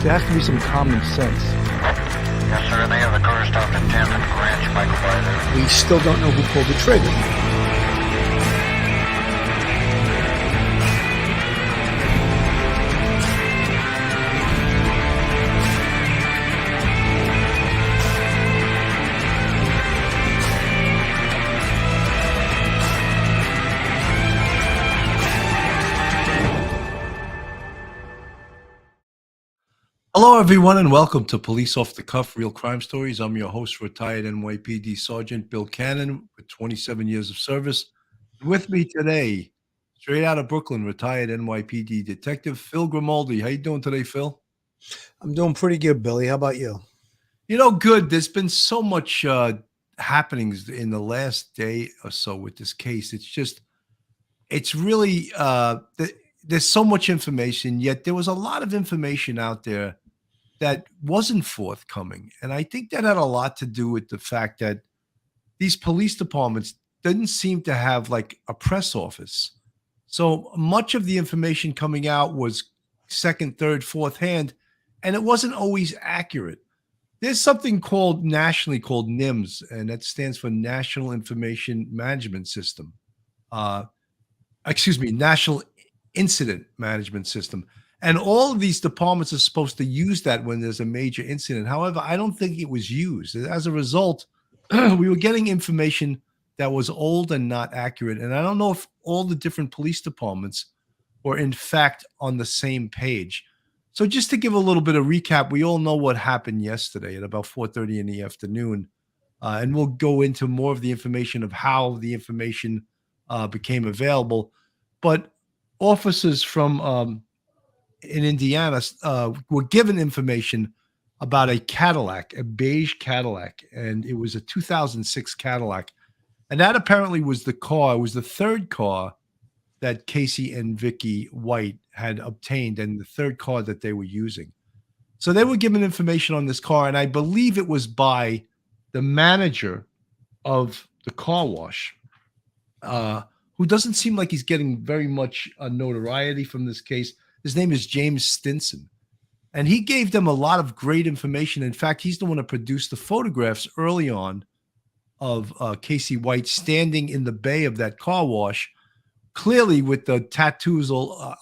There has to be some common sense. Yes, sir. They have the car stopped at 10th and Ranch Michael by there. We still don't know who pulled the trigger. Hello, everyone, and welcome to Police Off the Cuff Real Crime Stories. I'm your host, retired NYPD Sergeant Bill Cannon, with 27 years of service. With me today, straight out of Brooklyn, retired NYPD Detective Phil Grimaldi. How you doing today, Phil? I'm doing pretty good, Billy. How about you? You know, good. There's been so much happenings in the last day or so with this case. It's really, there's so much information, yet there was a lot of information out there that wasn't forthcoming. And I think that had a lot to do with the fact that these police departments didn't seem to have like a press office. So much of the information coming out was second, third, fourth hand, and it wasn't always accurate. There's something called nationally called NIMS, and that stands for National Information Management System. National Incident Management System. And all of these departments are supposed to use that when there's a major incident. However, I don't think it was used. As a result, we were getting information that was old and not accurate. And I don't know if all the different police departments were in fact on the same page. So just to give a little bit of recap, we all know what happened yesterday at about 4:30 in the afternoon. And we'll go into more of the information of how the information became available. But officers from in Indiana were given information about a Cadillac, a beige Cadillac, and it was a 2006 Cadillac. And that apparently was the car. It was the third car that Casey and Vicki White had obtained, and the third car that they were using. So they were given information on this car, and I believe it was by the manager of the car wash, who doesn't seem like he's getting very much notoriety from this case. His name is James Stinson, and he gave them a lot of great information. In fact, he's the one that produced the photographs early on of Casey White standing in the bay of that car wash, clearly with the tattoos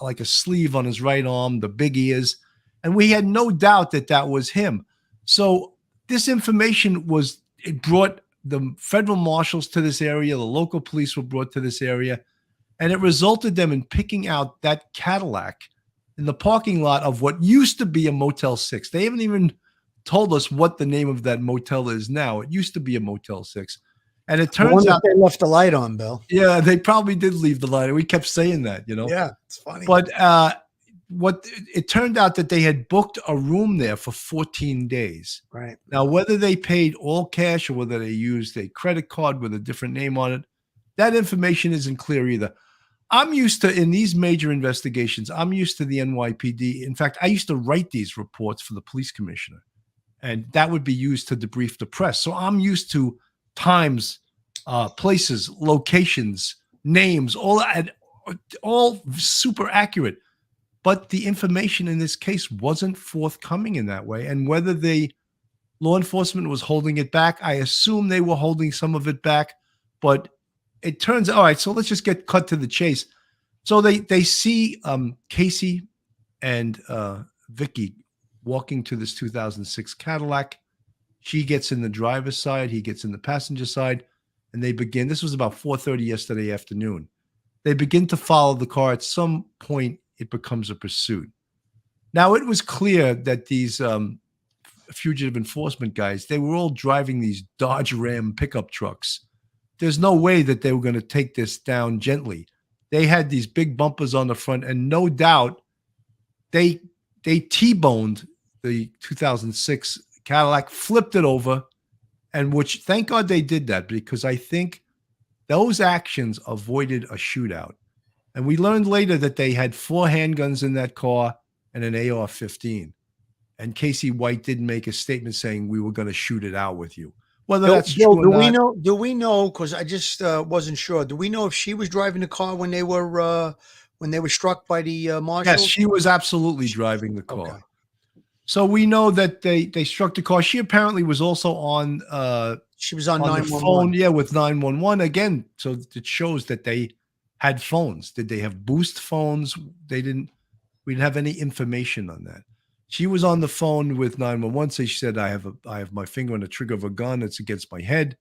like a sleeve on his right arm, the big ears, and we had no doubt that that was him. So this information it brought the federal marshals to this area, the local police were brought to this area, and it resulted them in picking out that Cadillac in the parking lot of what used to be a Motel 6. They haven't even told us what the name of that motel is now. It used to be a Motel 6. And it turns out they left the light on, Bill. Yeah, they probably did leave the light. We kept saying that, Yeah, it's funny. But what it turned out that they had booked a room there for 14 days. Right. Now, whether they paid all cash or whether they used a credit card with a different name on it, that information isn't clear either. I'm used to, in these major investigations, I'm used to the NYPD. In fact, I used to write these reports for the police commissioner, and that would be used to debrief the press. So I'm used to times, places, locations, names, all super accurate. But the information in this case wasn't forthcoming in that way. And whether the law enforcement was holding it back, I assume they were holding some of it back, but it turns out, all right, so let's just get cut to the chase. So they see Casey and Vicki walking to this 2006 Cadillac. She gets in the driver's side, he gets in the passenger side, and they begin. This was about 4:30 yesterday afternoon. They begin to follow the car. At some point, it becomes a pursuit. Now, it was clear that these fugitive enforcement guys, they were all driving these Dodge Ram pickup trucks. There's no way that they were going to take this down gently. They had these big bumpers on the front, and no doubt they T-boned the 2006 Cadillac, flipped it over, and which, thank God they did that, because I think those actions avoided a shootout. And we learned later that they had 4 handguns in that car and an AR-15. And Casey White did make a statement saying, "We were going to shoot it out with you." Whether that's true or not. Do we know? Because I just wasn't sure. Do we know if she was driving the car when they were struck by the marshals? Yes, she was absolutely driving the car. Okay. So we know that they struck the car. She apparently was also She was on on the 911. phone, yeah, with 911 again. So it shows that they had phones. Did they have boost phones? They didn't. We didn't have any information on that. She was on the phone with 911. So she said, I have my finger on the trigger of a gun. It's against my head.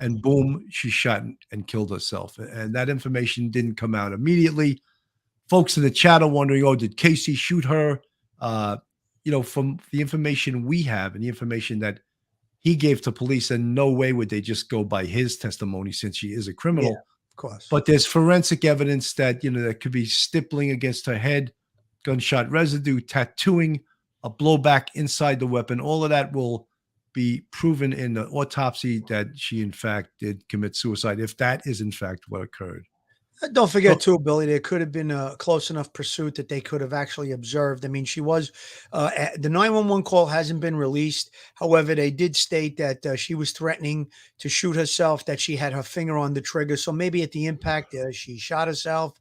And boom, she shot and killed herself. And that information didn't come out immediately. Folks in the chat are wondering, oh, did Casey shoot her? From the information we have and the information that he gave to police, and no way would they just go by his testimony since she is a criminal. Yeah, of course. But there's forensic evidence that, that could be stippling against her head, gunshot residue, tattooing, a blowback inside the weapon. All of that will be proven in the autopsy that she, in fact, did commit suicide, if that is, in fact, what occurred. Don't forget too, Billy, there could have been a close enough pursuit that they could have actually observed. I mean, she was, the 911 call hasn't been released. However, they did state that she was threatening to shoot herself, that she had her finger on the trigger. So maybe at the impact, she shot herself.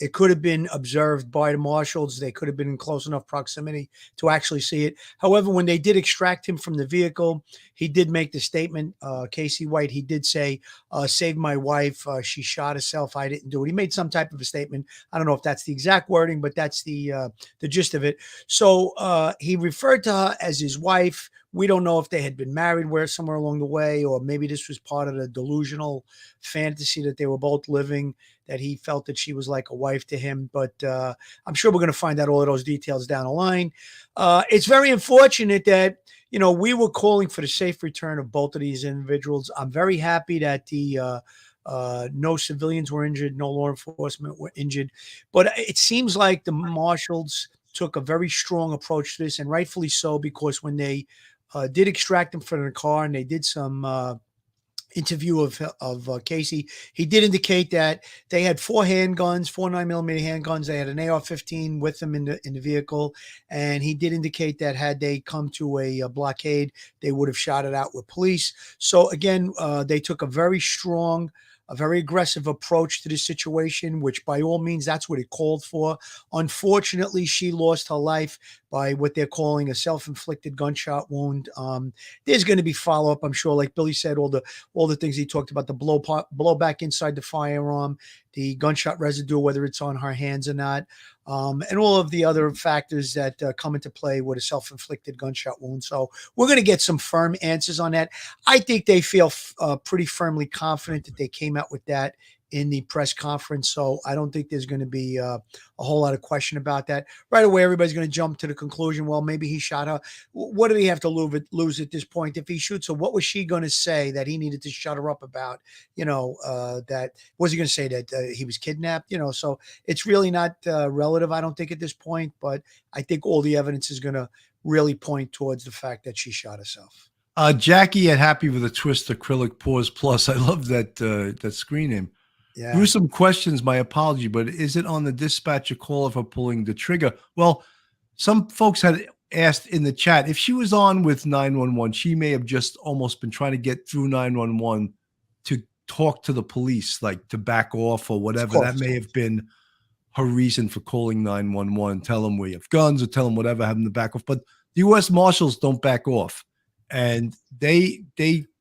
It could have been observed by the marshals. They could have been in close enough proximity to actually see it. However, when they did extract him from the vehicle, he did make the statement, Casey White, he did say, save my wife. She shot herself. I didn't do it. He made some type of a statement. I don't know if that's the exact wording, but that's the gist of it. So he referred to her as his wife. We don't know if they had been married somewhere along the way, or maybe this was part of the delusional fantasy that they were both living, that he felt that she was like a wife to him. But I'm sure we're going to find out all of those details down the line. It's very unfortunate that, we were calling for the safe return of both of these individuals. I'm very happy that no civilians were injured, no law enforcement were injured. But it seems like the marshals took a very strong approach to this, and rightfully so, because when they did extract him from the car and they did some interview of Casey, he did indicate that they had 4 handguns, 4 9mm handguns. They had an AR-15 with them in the vehicle, and he did indicate that had they come to a blockade, they would have shot it out with police. So again, they took a very aggressive approach to this situation, which by all means, that's what it called for. Unfortunately, she lost her life by what they're calling a self-inflicted gunshot wound. There's going to be follow-up, I'm sure. Like Billy said, all the things he talked about, the blowback inside the firearm, the gunshot residue, whether it's on her hands or not, and all of the other factors that come into play with a self-inflicted gunshot wound. So we're going to get some firm answers on that. I think they feel pretty firmly confident that they came out with that in the press conference. So I don't think there's going to be a whole lot of question about that. Right away, everybody's going to jump to the conclusion, well, maybe he shot her. What did he have to lose at this point if he shoots her? What was she going to say that he needed to shut her up about? That was he going to say that he was kidnapped? So it's really not relative, I don't think, at this point. But I think all the evidence is going to really point towards the fact that she shot herself. Jackie at Happy with a Twist Acrylic Pause Plus. I love that screen name. Yeah. Gruesome questions, my apology, but is it on the dispatcher call of her pulling the trigger? Well, some folks had asked in the chat, if she was on with 911, she may have just almost been trying to get through 911 to talk to the police, like to back off or whatever. That may have been her reason for calling 911, tell them we have guns or tell them whatever, have them to back off. But the U.S. Marshals don't back off. And they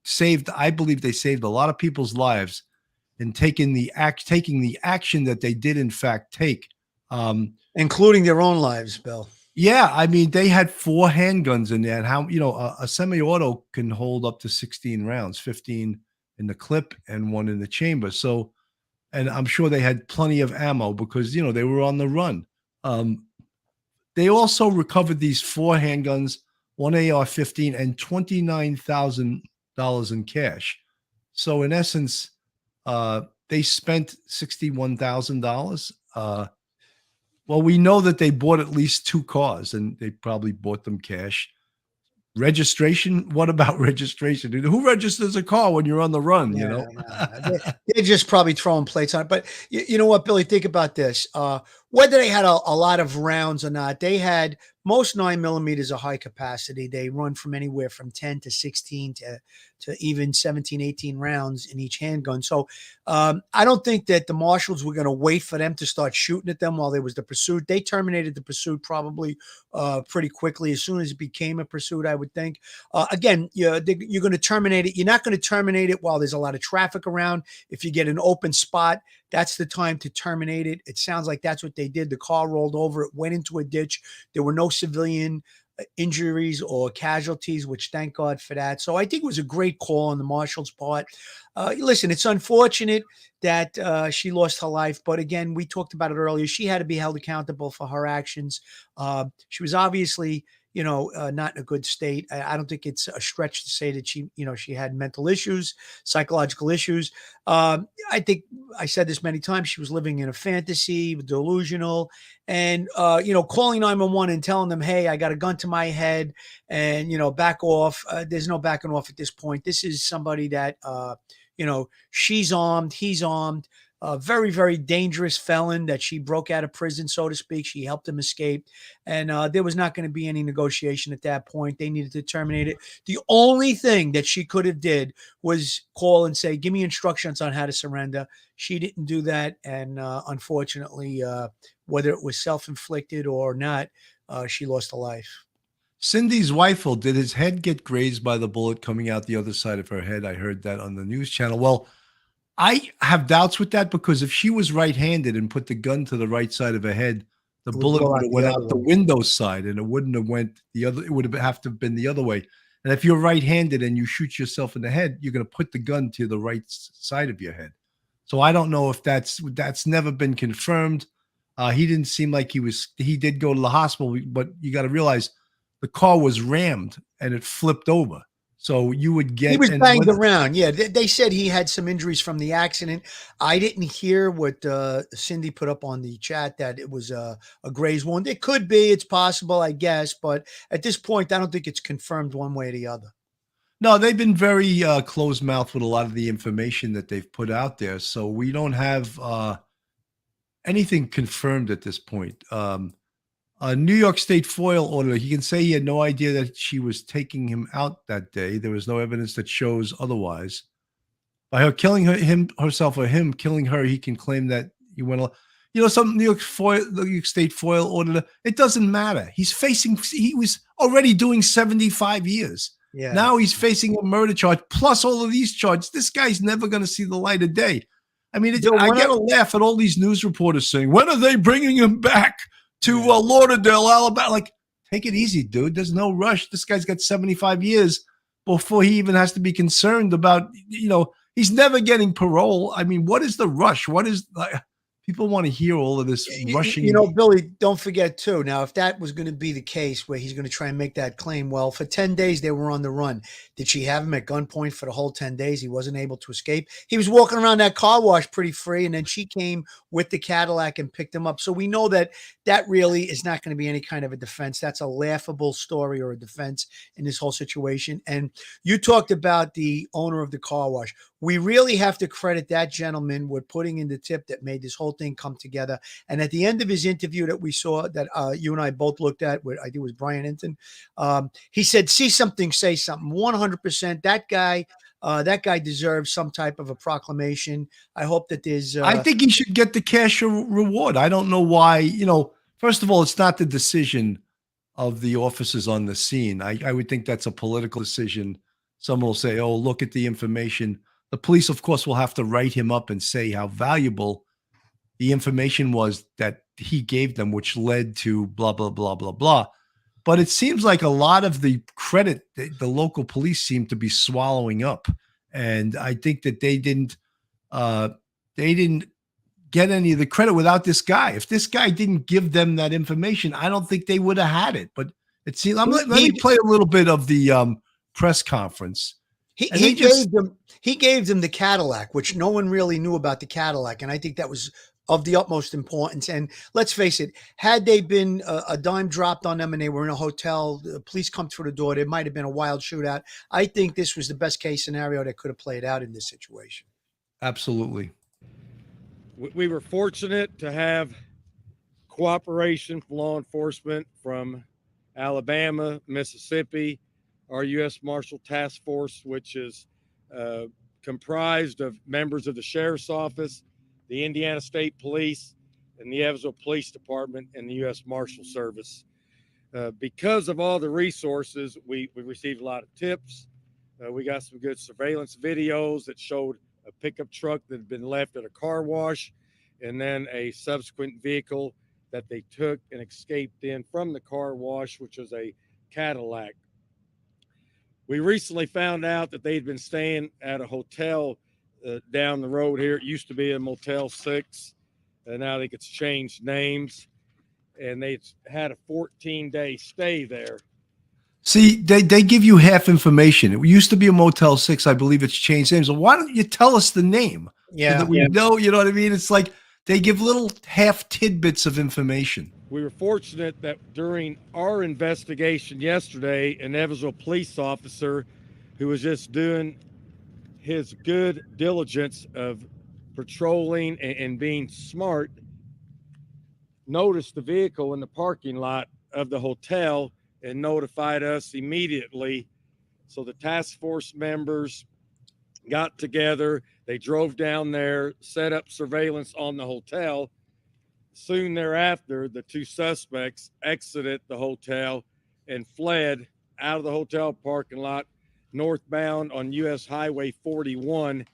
saved, I believe they saved a lot of people's lives and taking the action that they did in fact take, including their own lives, Bill. Yeah, I mean, they had 4 handguns in there, and how a semi-auto can hold up to 16 rounds, 15 in the clip and 1 in the chamber. So, and I'm sure they had plenty of ammo because they were on the run. They also recovered these 4 handguns, 1 AR-15, and $29,000 in cash. So in essence, they spent $61,000. Well, we know that they bought at least 2 cars, and they probably bought them cash. Registration? What about registration? Who registers a car when you're on the run? They're just probably throwing plates on it. But you know what, Billy? Think about this. whether they had a lot of rounds or not, they had most 9mm are high capacity. They run from anywhere from 10 to 16 to even 17, 18 rounds in each handgun. So I don't think that the marshals were going to wait for them to start shooting at them while there was the pursuit. They terminated the pursuit probably pretty quickly as soon as it became a pursuit, I would think. Again, you're going to terminate it. You're not going to terminate it while there's a lot of traffic around. If you get an open spot, that's the time to terminate it. It sounds like that's what they did. The car rolled over. It went into a ditch. There were no civilian injuries or casualties, which thank God for that. So I think it was a great call on the marshal's part. Listen, it's unfortunate that she lost her life. But again, we talked about it earlier. She had to be held accountable for her actions. She was obviously, not in a good state. I don't think it's a stretch to say that she had mental issues, psychological issues. I think I said this many times. She was living in a fantasy, delusional, and, calling 911 and telling them, hey, I got a gun to my head and, back off. There's no backing off at this point. This is somebody that, she's armed, he's armed. A very, very dangerous felon that she broke out of prison, so to speak. She helped him escape. And there was not going to be any negotiation at that point. They needed to terminate it. The only thing that she could have did was call and say, give me instructions on how to surrender. She didn't do that. And unfortunately, whether it was self-inflicted or not, she lost a life. Cindy's Weifel, did his head get grazed by the bullet coming out the other side of her head? I heard that on the news channel. Well, I have doubts with that because if she was right-handed and put the gun to the right side of her head, the bullet would have went out the window side and it wouldn't have went the other. It would have to have been the other way. And if you're right-handed and you shoot yourself in the head, you're going to put the gun to the right side of your head. So I don't know if that's never been confirmed. He didn't seem like he did go to the hospital, but you got to realize the car was rammed and it flipped over. So you would get— He was banged around. Yeah, they said he had some injuries from the accident. I didn't hear what Cindy put up on the chat, that it was a graze wound. It could be. It's possible, I guess. But at this point, I don't think it's confirmed one way or the other. No, they've been very closed-mouthed with a lot of the information that they've put out there. So we don't have anything confirmed at this point. A New York State FOIL order. He can say he had no idea that she was taking him out that day. There was no evidence that shows otherwise. By her killing herself or him killing her, he can claim that he went. Some New York State FOIL order. It doesn't matter. He was already doing 75 years. Yeah. Now he's facing a murder charge plus all of these charges. This guy's never going to see the light of day. I mean, I get a laugh at all these news reporters saying, when are they bringing him back to Lauderdale, Alabama? Like, take it easy, dude. There's no rush. This guy's got 75 years before he even has to be concerned about, he's never getting parole. I mean, what is the rush? What is people want to hear all of this rushing? Billy, don't forget too. Now, if that was going to be the case where he's going to try and make that claim, well, for 10 days they were on the run. Did she have him at gunpoint for the whole 10 days? He wasn't able to escape. He was walking around that car wash pretty free, and then she came with the Cadillac and picked him up. So we know that really is not going to be any kind of a defense. That's a laughable story or a defense in this whole situation. And you talked about the owner of the car wash. We really have to credit that gentleman with putting in the tip that made this whole thing come together. And at the end of his interview that we saw, that you and I both looked at, I think it was Brian Hinton, he said, see something, say something. 100%. That guy deserves some type of a proclamation. I hope that there's— I think he should get the cash reward. I don't know why. First of all, it's not the decision of the officers on the scene. I would think that's a political decision. Someone will say, oh, look at the information. The police, of course, will have to write him up and say how valuable the information was that he gave them, which led to blah, blah, blah, blah, blah. But it seems like a lot of the credit the local police seem to be swallowing up. And I think that they didn't get any of the credit without this guy. If this guy didn't give them that information, I don't think they would have had it. But it seems— let me play a little bit of the press conference. He gave them the Cadillac, which no one really knew about the Cadillac. And I think that was of the utmost importance. And let's face it, had they been a dime dropped on them and they were in a hotel, the police come through the door, there might have been a wild shootout. I think this was the best case scenario that could have played out in this situation. Absolutely. We were fortunate to have cooperation from law enforcement from Alabama, Mississippi, our U.S. Marshal Task Force, which is comprised of members of the Sheriff's Office, the Indiana State Police, and the Evansville Police Department, and the U.S. Marshal Service. Because of all the resources, we received a lot of tips. We got some good surveillance videos that showed a pickup truck that had been left at a car wash, and then a subsequent vehicle that they took and escaped in from the car wash, which was a Cadillac. We recently found out that they'd been staying at a hotel down the road here. It used to be a Motel 6, and now I think it's changed names. And they had a 14-day stay there. See, they give you half information. It used to be a Motel 6. I believe it's changed names. So why don't you tell us the name? Yeah. So that we know, you know what I mean? It's like they give little half tidbits of information. We were fortunate that during our investigation yesterday, an Evansville police officer who was just doing his good diligence of patrolling and being smart noticed the vehicle in the parking lot of the hotel and notified us immediately. So the task force members got together, they drove down there, set up surveillance on the hotel. Soon thereafter, the two suspects exited the hotel and fled out of the hotel parking lot northbound on US Highway 41,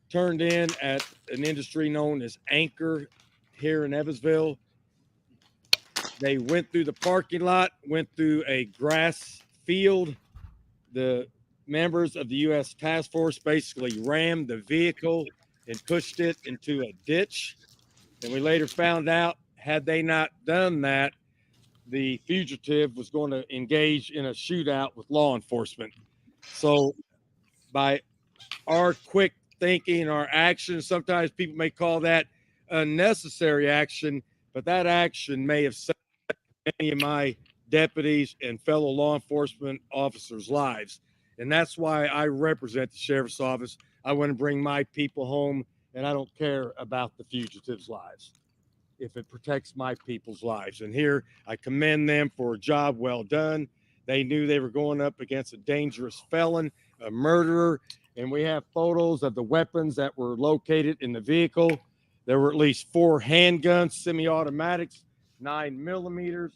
turned in at an industry known as Anchor here in Evansville. They went through the parking lot, went through a grass field. The members of the U.S. Task Force basically rammed the vehicle and pushed it into a ditch. And we later found out, had they not done that, the fugitive was going to engage in a shootout with law enforcement. So by our quick thinking, our actions, sometimes people may call that unnecessary action, but that action may have saved many of my deputies and fellow law enforcement officers' lives. And that's why I represent the Sheriff's Office. I want to bring my people home, and I don't care about the fugitives' lives if it protects my people's lives. And here I commend them for a job well done. They knew they were going up against a dangerous felon, a murderer, and we have photos of the weapons that were located in the vehicle. There were at least 4 handguns, semi-automatics, 9mm,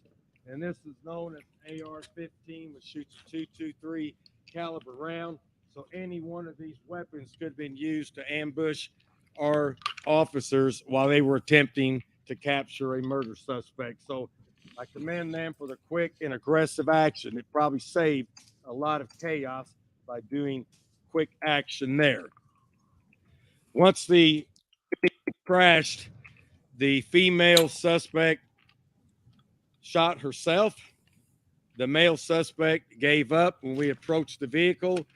and this is known as AR-15, which shoots a .223 caliber round. So any one of these weapons could have been used to ambush our officers while they were attempting to capture a murder suspect. So I commend them for the quick and aggressive action. It probably saved a lot of chaos by doing quick action there. Once the crashed, the female suspect shot herself. The male suspect gave up when we approached the vehicle.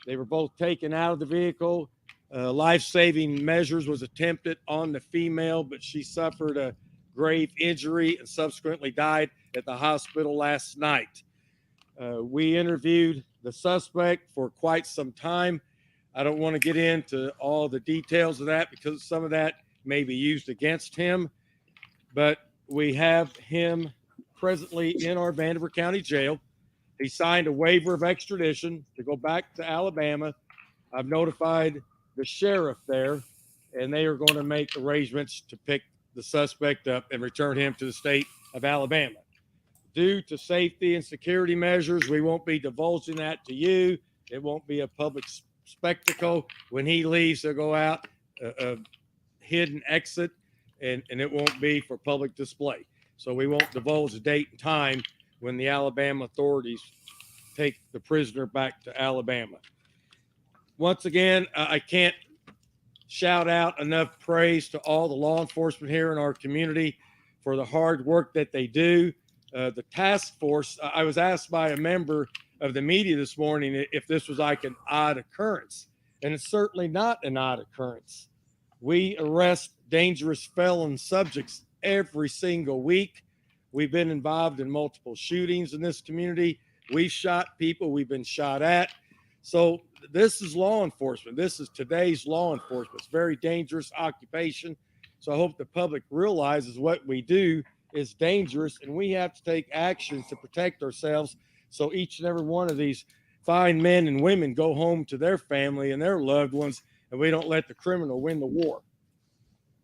They were both taken out of the vehicle. Life-saving measures was attempted on the female, but she suffered a grave injury and subsequently died at the hospital last night. We interviewed the suspect for quite some time. I don't want to get into all the details of that because some of that may be used against him, but we have him presently in our Vanderbilt County Jail. He signed a waiver of extradition to go back to Alabama. I've notified the sheriff there, and they are going to make arrangements to pick the suspect up and return him to the state of Alabama. Due to safety and security measures, we won't be divulging that to you. It won't be a public spectacle. When he leaves, they'll go out a hidden exit, and it won't be for public display. So we won't divulge the date and time when the Alabama authorities take the prisoner back to Alabama. Once again, I can't shout out enough praise to all the law enforcement here in our community for the hard work that they do. The task force, I was asked by a member of the media this morning if this was like an odd occurrence, and it's certainly not an odd occurrence. We arrest dangerous felon subjects every single week. We've been involved in multiple shootings in this community. We've shot people, we've been shot at. So this is law enforcement. This is today's law enforcement. It's a very dangerous occupation. So I hope the public realizes what we do is dangerous, and we have to take actions to protect ourselves. So each and every one of these fine men and women go home to their family and their loved ones, and we don't let the criminal win the war.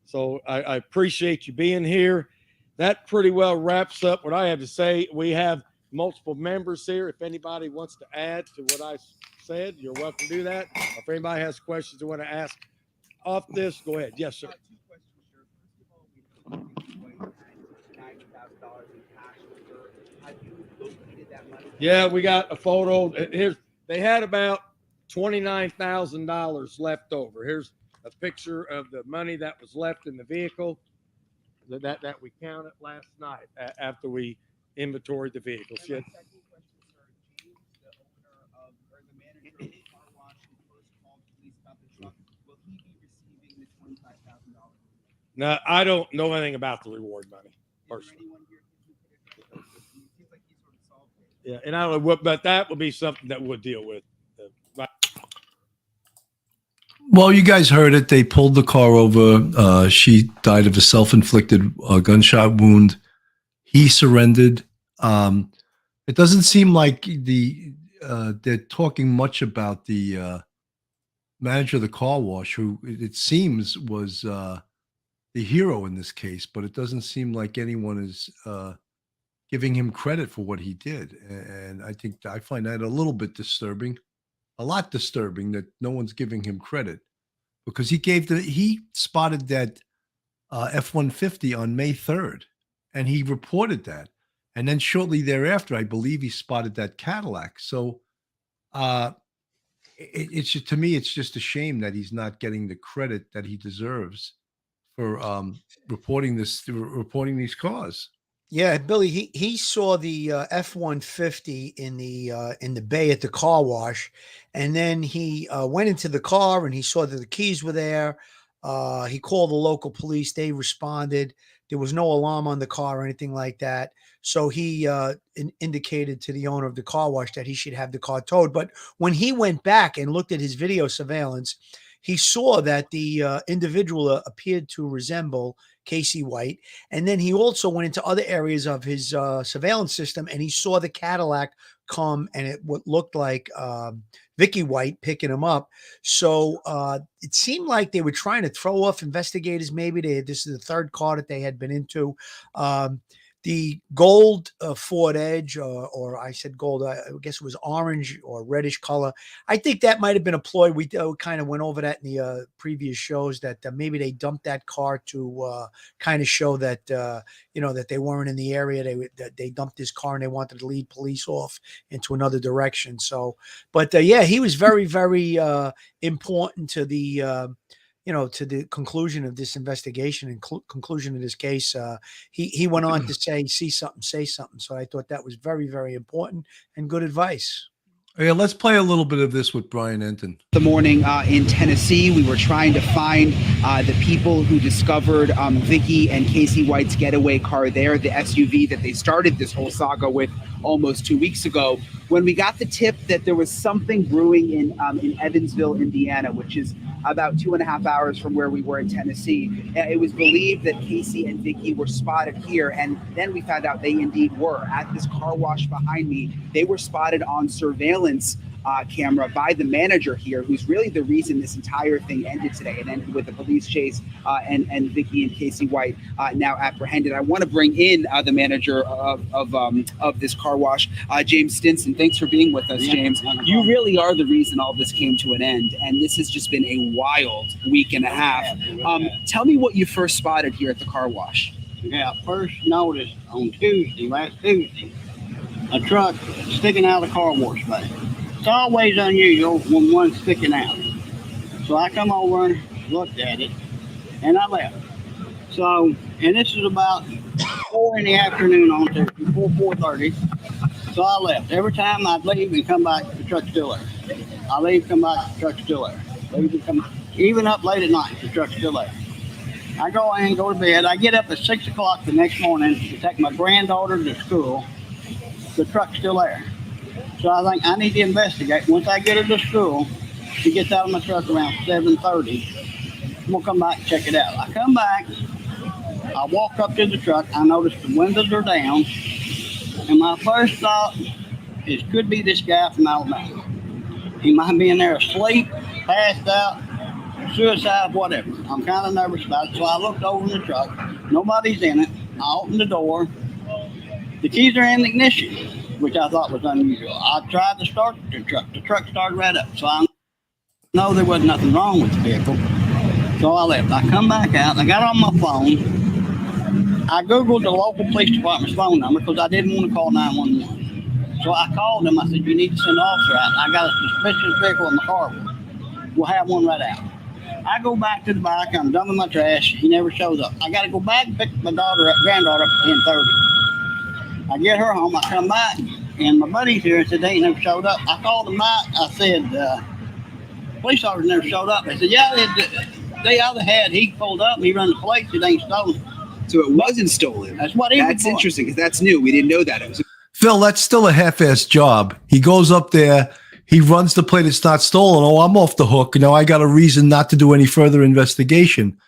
So I appreciate you being here. That pretty well wraps up what I have to say. We have multiple members here. If anybody wants to add to what I said, you're welcome to do that. If anybody has questions they want to ask off this, go ahead. Yes, sir. Yeah, we got a photo. Here's, they had about $29,000 left over. Here's a picture of the money that was left in the vehicle that we counted last night after we inventoried the vehicles. Yeah. No, I don't know anything about the reward money personally. Yeah, and I don't know what, but that would be something that we'll deal with. Well, you guys heard it. They pulled the car over. She died of a self-inflicted gunshot wound. He surrendered. It doesn't seem like they're talking much about the manager of the car wash, who it seems was the hero in this case, but it doesn't seem like anyone is giving him credit for what he did. And I find that a little bit disturbing. A lot disturbing that no one's giving him credit, because he spotted that F-150 on May 3rd, and he reported that. And then shortly thereafter, I believe he spotted that Cadillac. So it's to me, it's just a shame that he's not getting the credit that he deserves for reporting these cars. Yeah, Billy, he saw the F-150 in the bay at the car wash, and then he went into the car and he saw that the keys were there. He called the local police. They responded. There was no alarm on the car or anything like that. So he indicated to the owner of the car wash that he should have the car towed. But when he went back and looked at his video surveillance, he saw that the individual appeared to resemble Casey White. And then he also went into other areas of his surveillance system, and he saw the Cadillac come, and it what looked like Vicki White picking him up. So it seemed like they were trying to throw off investigators. Maybe this is the third car that they had been into. The gold Ford Edge, or I said gold, I guess it was orange or reddish color. I think that might have been a ploy. We kind of went over that in the previous shows, that maybe they dumped that car to kind of show that, that they weren't in the area. They dumped this car and they wanted to lead police off into another direction. So, but yeah, he was very, very important to the to the conclusion of this investigation and conclusion of this case. He went on to say, see something, say something. So I thought that was very, very important and good advice. Yeah, let's play a little bit of this with Brian Enton. The morning in Tennessee, we were trying to find the people who discovered Vicki and Casey White's getaway car there, the SUV that they started this whole saga with almost 2 weeks ago. When we got the tip that there was something brewing in Evansville, Indiana, which is about 2.5 hours from where we were in Tennessee, it was believed that Casey and Vicki were spotted here, and then we found out they indeed were. At this car wash behind me, they were spotted on surveillance camera by the manager here, who's really the reason this entire thing ended today and ended with the police chase and Vicki and Casey White now apprehended. I want to bring in the manager of this car wash, James Stinson. Thanks for being with us, James. You really are the reason all this came to an end, and this has just been a wild week and a half. Tell me what you first spotted here at the car wash. Yeah, first noticed on last Tuesday, a truck sticking out of the car wash bay. It's always unusual when one's sticking out. So I come over and looked at it, and I left. So, and this is about 4 in the afternoon on Tuesday, 4:30. So I left. Every time I'd leave and come back, the truck's still there. I leave, come back, the truck's still there. Leave and come, even up late at night, the truck's still there. I go in, go to bed. I get up at 6 o'clock the next morning to take my granddaughter to school. The truck's still there. So I think I need to investigate. Once I get her to school, she gets out of my truck around 7:30. I'm gonna come back and check it out. I come back, I walk up to the truck. I notice the windows are down. And my first thought is, could be this guy from Alabama. He might be in there asleep, passed out, suicide, whatever. I'm kind of nervous about it. So I looked over in the truck. Nobody's in it. I opened the door. The keys are in the ignition, which I thought was unusual. I tried to start the truck. The truck started right up. So I know there was nothing wrong with the vehicle. So I left. I come back out. I got on my phone. I Googled the local police department's phone number because I didn't want to call 911. So I called them. I said, you need to send an officer out. I got a suspicious vehicle in the car. We'll have one right out. I go back to the bike. I'm dumping my trash. He never shows up. I got to go back and pick my granddaughter up at 10:30. I get her home. I come back, and my buddy's here and said they ain't never showed up. I called them back. I said, police officers never showed up. They said, yeah, they either had, he pulled up and he run the plates. It ain't stolen. So it wasn't stolen. That's what he That's interesting because that's new. We didn't know that. It was. Phil, that's still a half-assed job. He goes up there, he runs the plate, it's not stolen. Oh, I'm off the hook. Now I got a reason not to do any further investigation.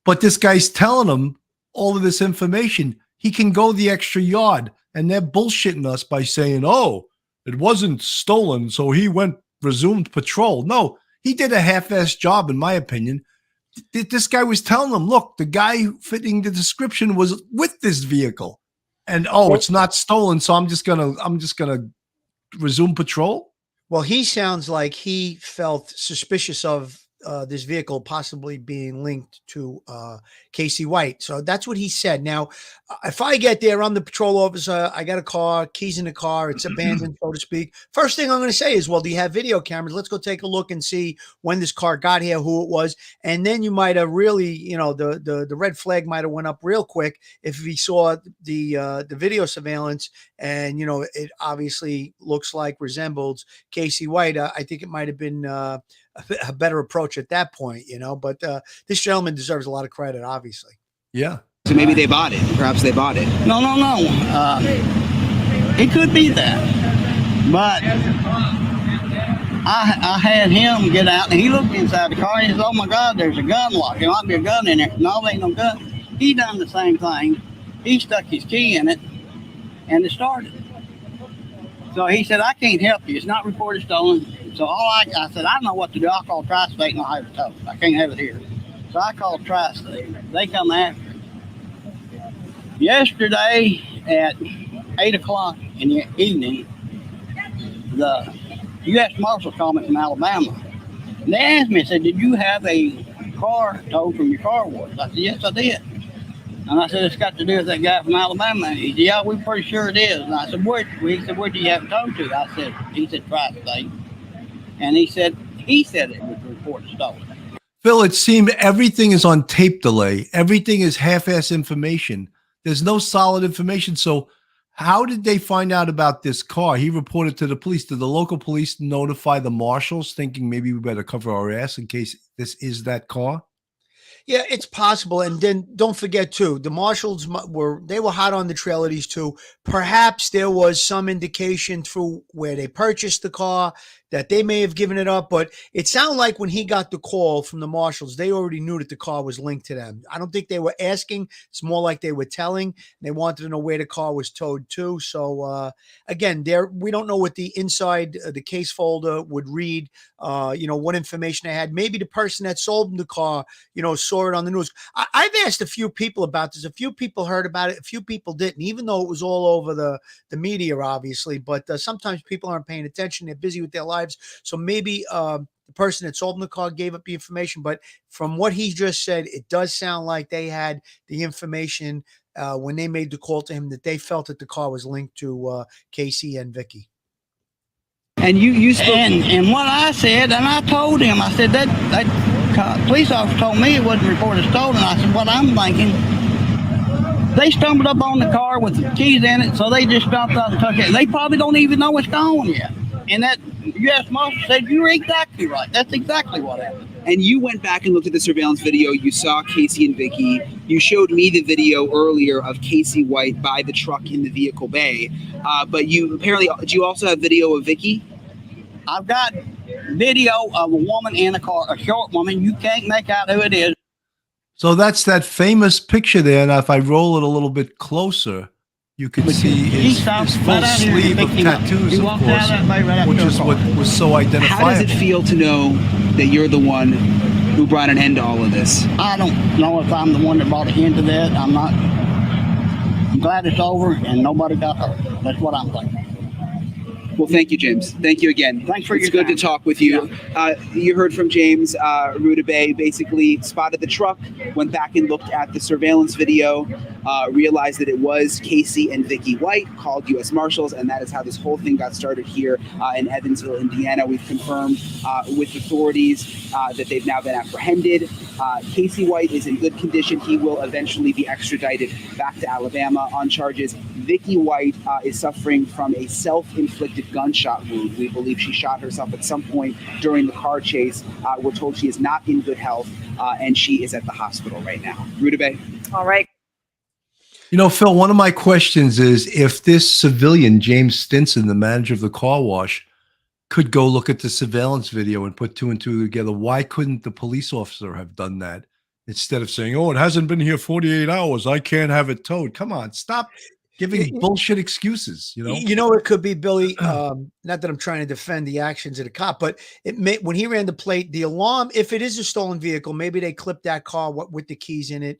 But this guy's telling him all of this information. He can go the extra yard, and they're bullshitting us by saying, oh, it wasn't stolen, so he resumed patrol. No, he did a half-assed job, in my opinion. This guy was telling them, look, the guy fitting the description was with this vehicle. And it's not stolen, so I'm just gonna resume patrol. Well, he sounds like he felt suspicious of this vehicle possibly being linked to Casey White. So that's what he said. Now, if I get there, I'm the patrol officer. I got a car, keys in the car. It's abandoned, so to speak. First thing I'm going to say is, well, do you have video cameras? Let's go take a look and see when this car got here, who it was. And then you might have really, the red flag might have went up real quick if he saw the video surveillance and, it obviously looks like resembles Casey White. I think it might have been a better approach at that point, but this gentleman deserves a lot of credit, obviously. Yeah. So maybe they bought it. Perhaps they bought it. No. It could be that. But I had him get out, and he looked inside the car, and he said, oh, my God, there's a gun lock. There might be a gun in there. No, there ain't no gun. He done the same thing. He stuck his key in it, and it started. So he said, I can't help you. It's not reported stolen. So I said, I don't know what to do. I'll call Tri-State and I'll have it towed. I can't have it here. So I called Tri-State. They come after it. Yesterday at 8 o'clock in the evening, the U.S. Marshal called me from Alabama. And they asked me, said, did you have a car towed from your car wash? I said, yes, I did. And I said, it's got to do with that guy from Alabama. He said, yeah, we're pretty sure it is. And I said, where do you have it towed to? He said, Tri-State. And he said it was reported stolen. Phil, it seemed everything is on tape delay. Everything is half-ass information. There's no solid information. So how did they find out about this car? He reported to the police. Did the local police notify the marshals thinking maybe we better cover our ass in case this is that car? Yeah, it's possible. And then don't forget, too, the marshals were hot on the trail of these two. Perhaps there was some indication through where they purchased the car that they may have given it up. But it sounded like when he got the call from the marshals, they already knew that the car was linked to them. I don't think they were asking. It's more like they were telling. They wanted to know where the car was towed to. So, again, we don't know what the inside the case folder would read, what information they had. Maybe the person that sold them the car, saw it on the news. I've asked a few people about this. A few people heard about it. A few people didn't, even though it was all over the media, obviously. But sometimes people aren't paying attention. They're busy with their lives. So maybe the person that sold them the car gave up the information. But from what he just said, it does sound like they had the information when they made the call to him that they felt that the car was linked to Casey and Vicki. And you spoke. And what I said, and I told him, I said, that police officer told me it wasn't reported stolen. I said, what I'm thinking, they stumbled up on the car with the keys in it, so they just stopped out and took it. They probably don't even know it's gone yet. And that U.S. Marshal said, you're exactly right. That's exactly what happened. And you went back and looked at the surveillance video. You saw Casey and Vicki. You showed me the video earlier of Casey White by the truck in the vehicle bay. But you apparently, do you also have video of Vicki? I've got video of a woman in a car, a short woman. You can't make out who it is. So that's that famous picture there. And if I roll it a little bit closer, you can see his full sleeve of tattoos, of course, which is what was so identifiable. How does it feel to know that you're the one who brought an end to all of this? I don't know if I'm the one that brought an end to that. I'm not. I'm glad it's over and nobody got hurt. That's what I'm thinking. Well, thank you, James. Thank you again. Thanks for It's your good time. to talk with you. You heard from James. Rutabaga basically spotted the truck, went back and looked at the surveillance video, realized that it was Casey and Vicki White, called U.S. Marshals, and that is how this whole thing got started here in Evansville, Indiana. We've confirmed with authorities that they've now been apprehended. Casey White is in good condition. He will eventually be extradited back to Alabama on charges. Vicki White is suffering from a self-inflicted gunshot wound. We believe she shot herself at some point during the car chase. We're told she is not in good health, and she is at the hospital right now. Rutabaga. All right. You know, Phil, one of my questions is if this civilian, James Stinson, the manager of the car wash, could go look at the surveillance video and put two and two together, why couldn't the police officer have done that instead of saying, oh, it hasn't been here 48 hours, I can't have it towed? Come on, stop giving bullshit excuses, you know? You know, it could be, Billy, not that I'm trying to defend the actions of the cop, but it may, when he ran the plate, the alarm, if it is a stolen vehicle, maybe they clipped that car with the keys in it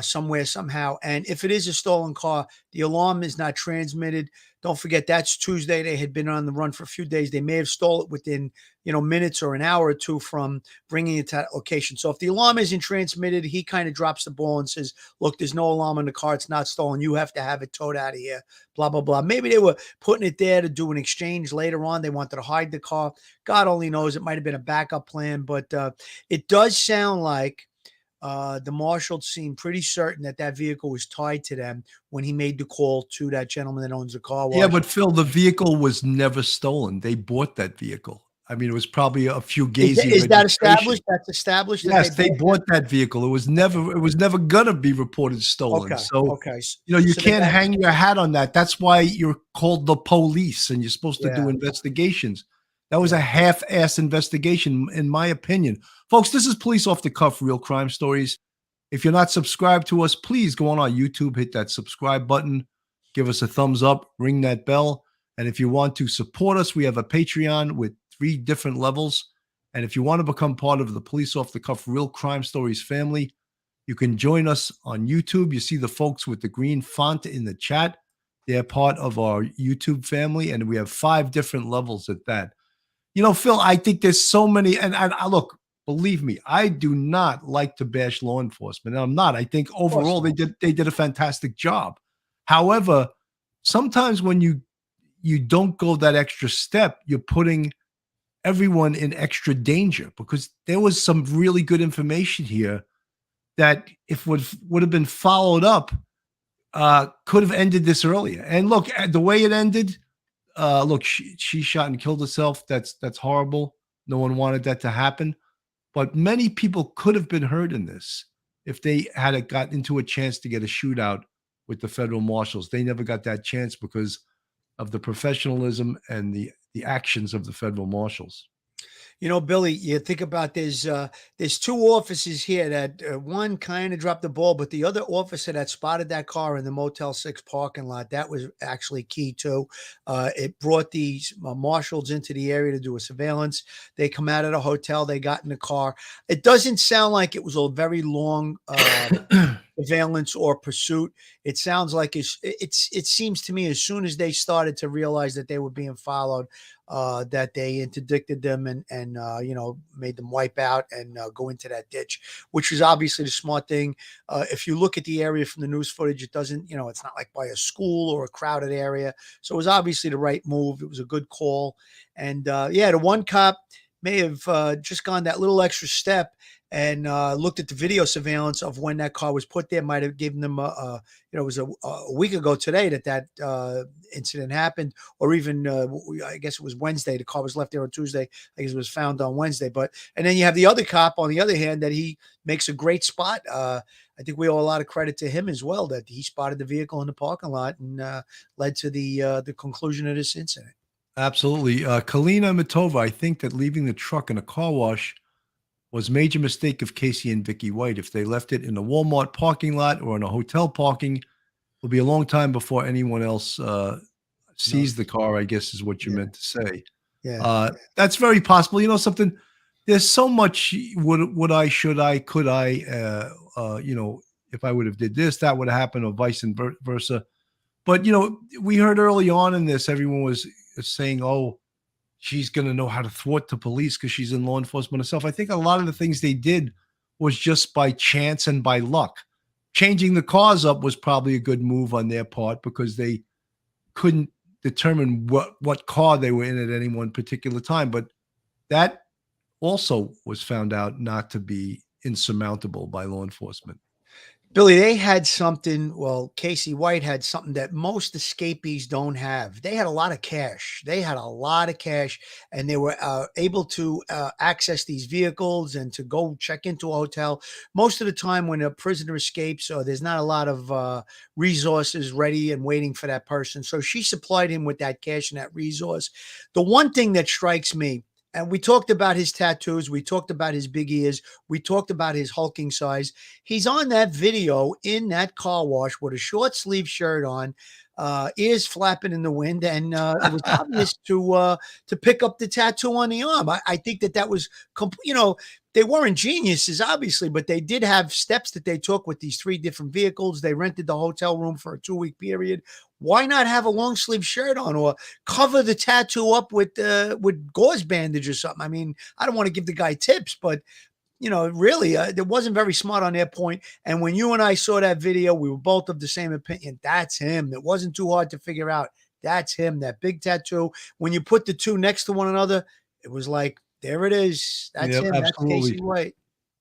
somewhere, somehow. And if it is a stolen car, the alarm is not transmitted. Don't forget, that's Tuesday. They had been on the run for a few days. They may have stole it within, minutes or an hour or two from bringing it to that location. So if the alarm isn't transmitted, he kind of drops the ball and says, look, there's no alarm in the car. It's not stolen. You have to have it towed out of here, blah, blah, blah. Maybe they were putting it there to do an exchange later on. They wanted to hide the car. God only knows. It might have been a backup plan, but it does sound like the marshal seemed pretty certain that that vehicle was tied to them when he made the call to that gentleman that owns the car wash. Yeah, but Phil, the vehicle was never stolen. They bought that vehicle. I mean, it was probably a fugazi. Is that established? That's established. Yes, they bought that vehicle. It was never gonna be reported stolen. Okay. So Okay. you So can't hang your hat on that. That's why you're called the police and you're supposed to do Yeah. investigations. That was a half-ass investigation, in my opinion. Folks, this is Police Off the Cuff, Real Crime Stories. If you're not subscribed to us, please go on our YouTube, hit that subscribe button, give us a thumbs up, ring that bell. And if you want to support us, we have a Patreon with 3 different levels. And if you want to become part of the Police Off the Cuff Real Crime Stories family, you can join us on YouTube. You see the folks with the green font in the chat. They're part of our YouTube family, and we have 5 different levels at that. Phil, I think there's so many, and I look, believe me, I do not like to bash law enforcement. And I'm not. I think overall they did a fantastic job. However, sometimes when you don't go that extra step, you're putting everyone in extra danger, because there was some really good information here that if would have been followed up, could have ended this earlier. And look, the way it ended, look, she shot and killed herself. That's horrible. No one wanted that to happen. But many people could have been hurt in this if they had got into a chance to get a shootout with the federal marshals. They never got that chance because of the professionalism and the actions of the federal marshals. Billy, you think about there's 2 officers here that one kind of dropped the ball, but the other officer that spotted that car in the Motel 6 parking lot, that was actually key too. It brought these marshals into the area to do a surveillance. They come out of the hotel, they got in the car. It doesn't sound like it was a very long surveillance or pursuit. It sounds like it seems to me as soon as they started to realize that they were being followed, that they interdicted them and made them wipe out and go into that ditch, which was obviously the smart thing. If you look at the area from the news footage, it doesn't, it's not like by a school or a crowded area. So it was obviously the right move. It was a good call. And the one cop may have just gone that little extra step and looked at the video surveillance of when that car was put there. Might have given them it was a week ago today that incident happened, or even I guess it was Wednesday. The car was left there on Tuesday. I guess it was found on Wednesday. And then you have the other cop on the other hand that he makes a great spot. I think we owe a lot of credit to him as well, that he spotted the vehicle in the parking lot and led to the conclusion of this incident. Absolutely. Kalina Mitova, I think that leaving the truck in a car wash was major mistake of Casey and Vicki White. If they left it in a Walmart parking lot or in a hotel parking, it'll be a long time before anyone else sees the car, I guess is what you meant to say. Yeah. That's very possible. You know something? There's so much would I, should I, could I, you know, if I would have did this, that would have happened, or vice versa. But, you know, we heard early on in this, everyone was saying, oh, she's going to know how to thwart the police because she's in law enforcement herself. I think a lot of the things they did was just by chance and by luck. Changing the cars up was probably a good move on their part because they couldn't determine what car they were in at any one particular time. But that also was found out not to be insurmountable by law enforcement. Billy, they had something. Well, Casey White had something that most escapees don't have. They had a lot of cash. And they were able to access these vehicles and to go check into a hotel. Most of the time when a prisoner escapes, there's not a lot of resources ready and waiting for that person. So she supplied him with that cash and that resource. The one thing that strikes me, and we talked about his tattoos. We talked about his big ears. We talked about his hulking size. He's on that video in that car wash with a short sleeve shirt on, ears flapping in the wind. And it was obvious to pick up the tattoo on the arm. I think that was, you know, they weren't geniuses, obviously, but they did have steps that they took with these 3 different vehicles. They rented the hotel room for a 2-week period. Why not have a long sleeve shirt on or cover the tattoo up with gauze bandage or something? I mean, I don't want to give the guy tips, but you know, really, it wasn't very smart on their point. And when you and I saw that video, we were both of the same opinion. That's him. It wasn't too hard to figure out. That's him. That big tattoo. When you put the 2 next to one another, it was like, there it is. That's him. Absolutely. That's Casey White.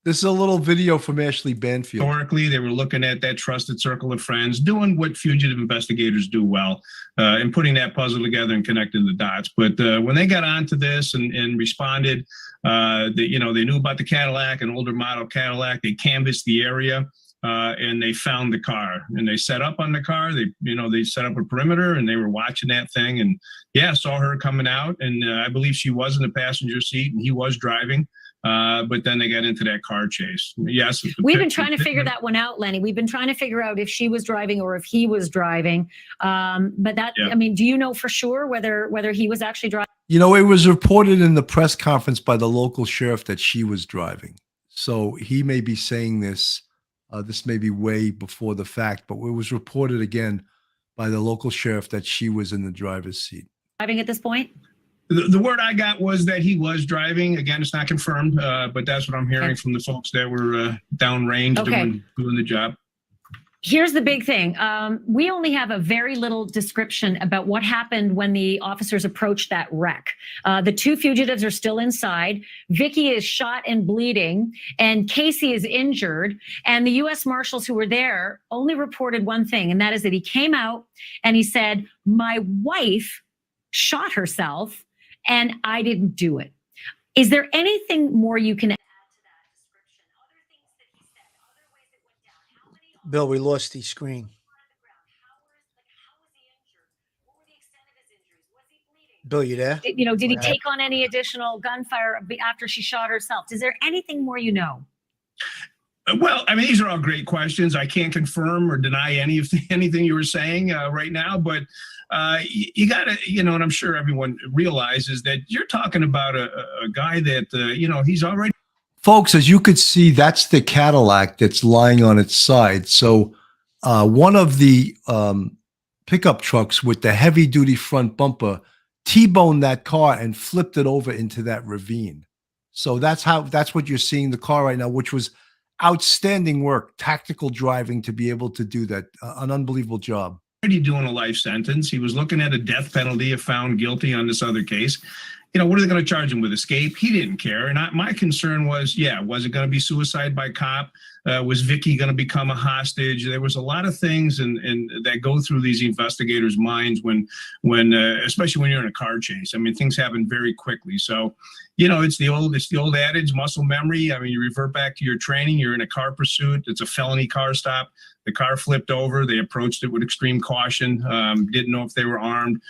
This is a little video from Ashley Banfield. Historically, they were looking at that trusted circle of friends, doing what fugitive investigators do well, and putting that puzzle together and connecting the dots. But when they got onto this and responded, you know, they knew about the Cadillac, an older model Cadillac. They canvassed the area and they found the car. And they set up on the car. They set up a perimeter and they were watching that thing. And yeah, saw her coming out. And I believe she was in the passenger seat and he was driving. But then they got into that car chase. Yes. We've been trying to figure that one out, Lenny. We've been trying to figure out if she was driving or if he was driving. But that, I mean, do you know for sure whether he was actually driving? You know, it was reported in the press conference by the local sheriff that she was driving. So he may be saying this, this may be way before the fact, but it was reported again by the local sheriff that she was in the driver's seat. Driving at this point? The word I got was that he was driving. Again, it's not confirmed, but that's what I'm hearing from the folks that were downrange doing the job. Here's the big thing. We only have a very little description about what happened when the officers approached that wreck. The 2 fugitives are still inside. Vicki is shot and bleeding, and Casey is injured. And the U.S. Marshals who were there only reported one thing, and that is that he came out and he said, "My wife shot herself and I didn't do it." Is there anything more you can add to that description? Other things that he said, other ways it went down? How many Bill, we lost the screen. How was he injured? What were the extent of his injuries? Was he bleeding? Bill, you there? Did he take on any additional gunfire after she shot herself? Is there anything more you know? Well, I mean, these are all great questions. I can't confirm or deny anything you were saying right now, but you got to, and I'm sure everyone realizes that you're talking about a guy that, he's already. Folks, as you could see, that's the Cadillac that's lying on its side. So one of the pickup trucks with the heavy duty front bumper T-boned that car and flipped it over into that ravine. So that's what you're seeing the car right now, which was outstanding work, tactical driving to be able to do that. An unbelievable job. Already doing a life sentence. He was looking at a death penalty if found guilty on this other case. What are they going to charge him with? Escape? He didn't care. And my concern was, was it going to be suicide by cop? Was Vicki going to become a hostage? There was a lot of things and that go through these investigators' minds when especially when you're in a car chase. I mean, things happen very quickly. So, it's the old adage, muscle memory. I mean, you revert back to your training. You're in a car pursuit. It's a felony car stop. The car flipped over. They approached it with extreme caution. Didn't know if they were armed.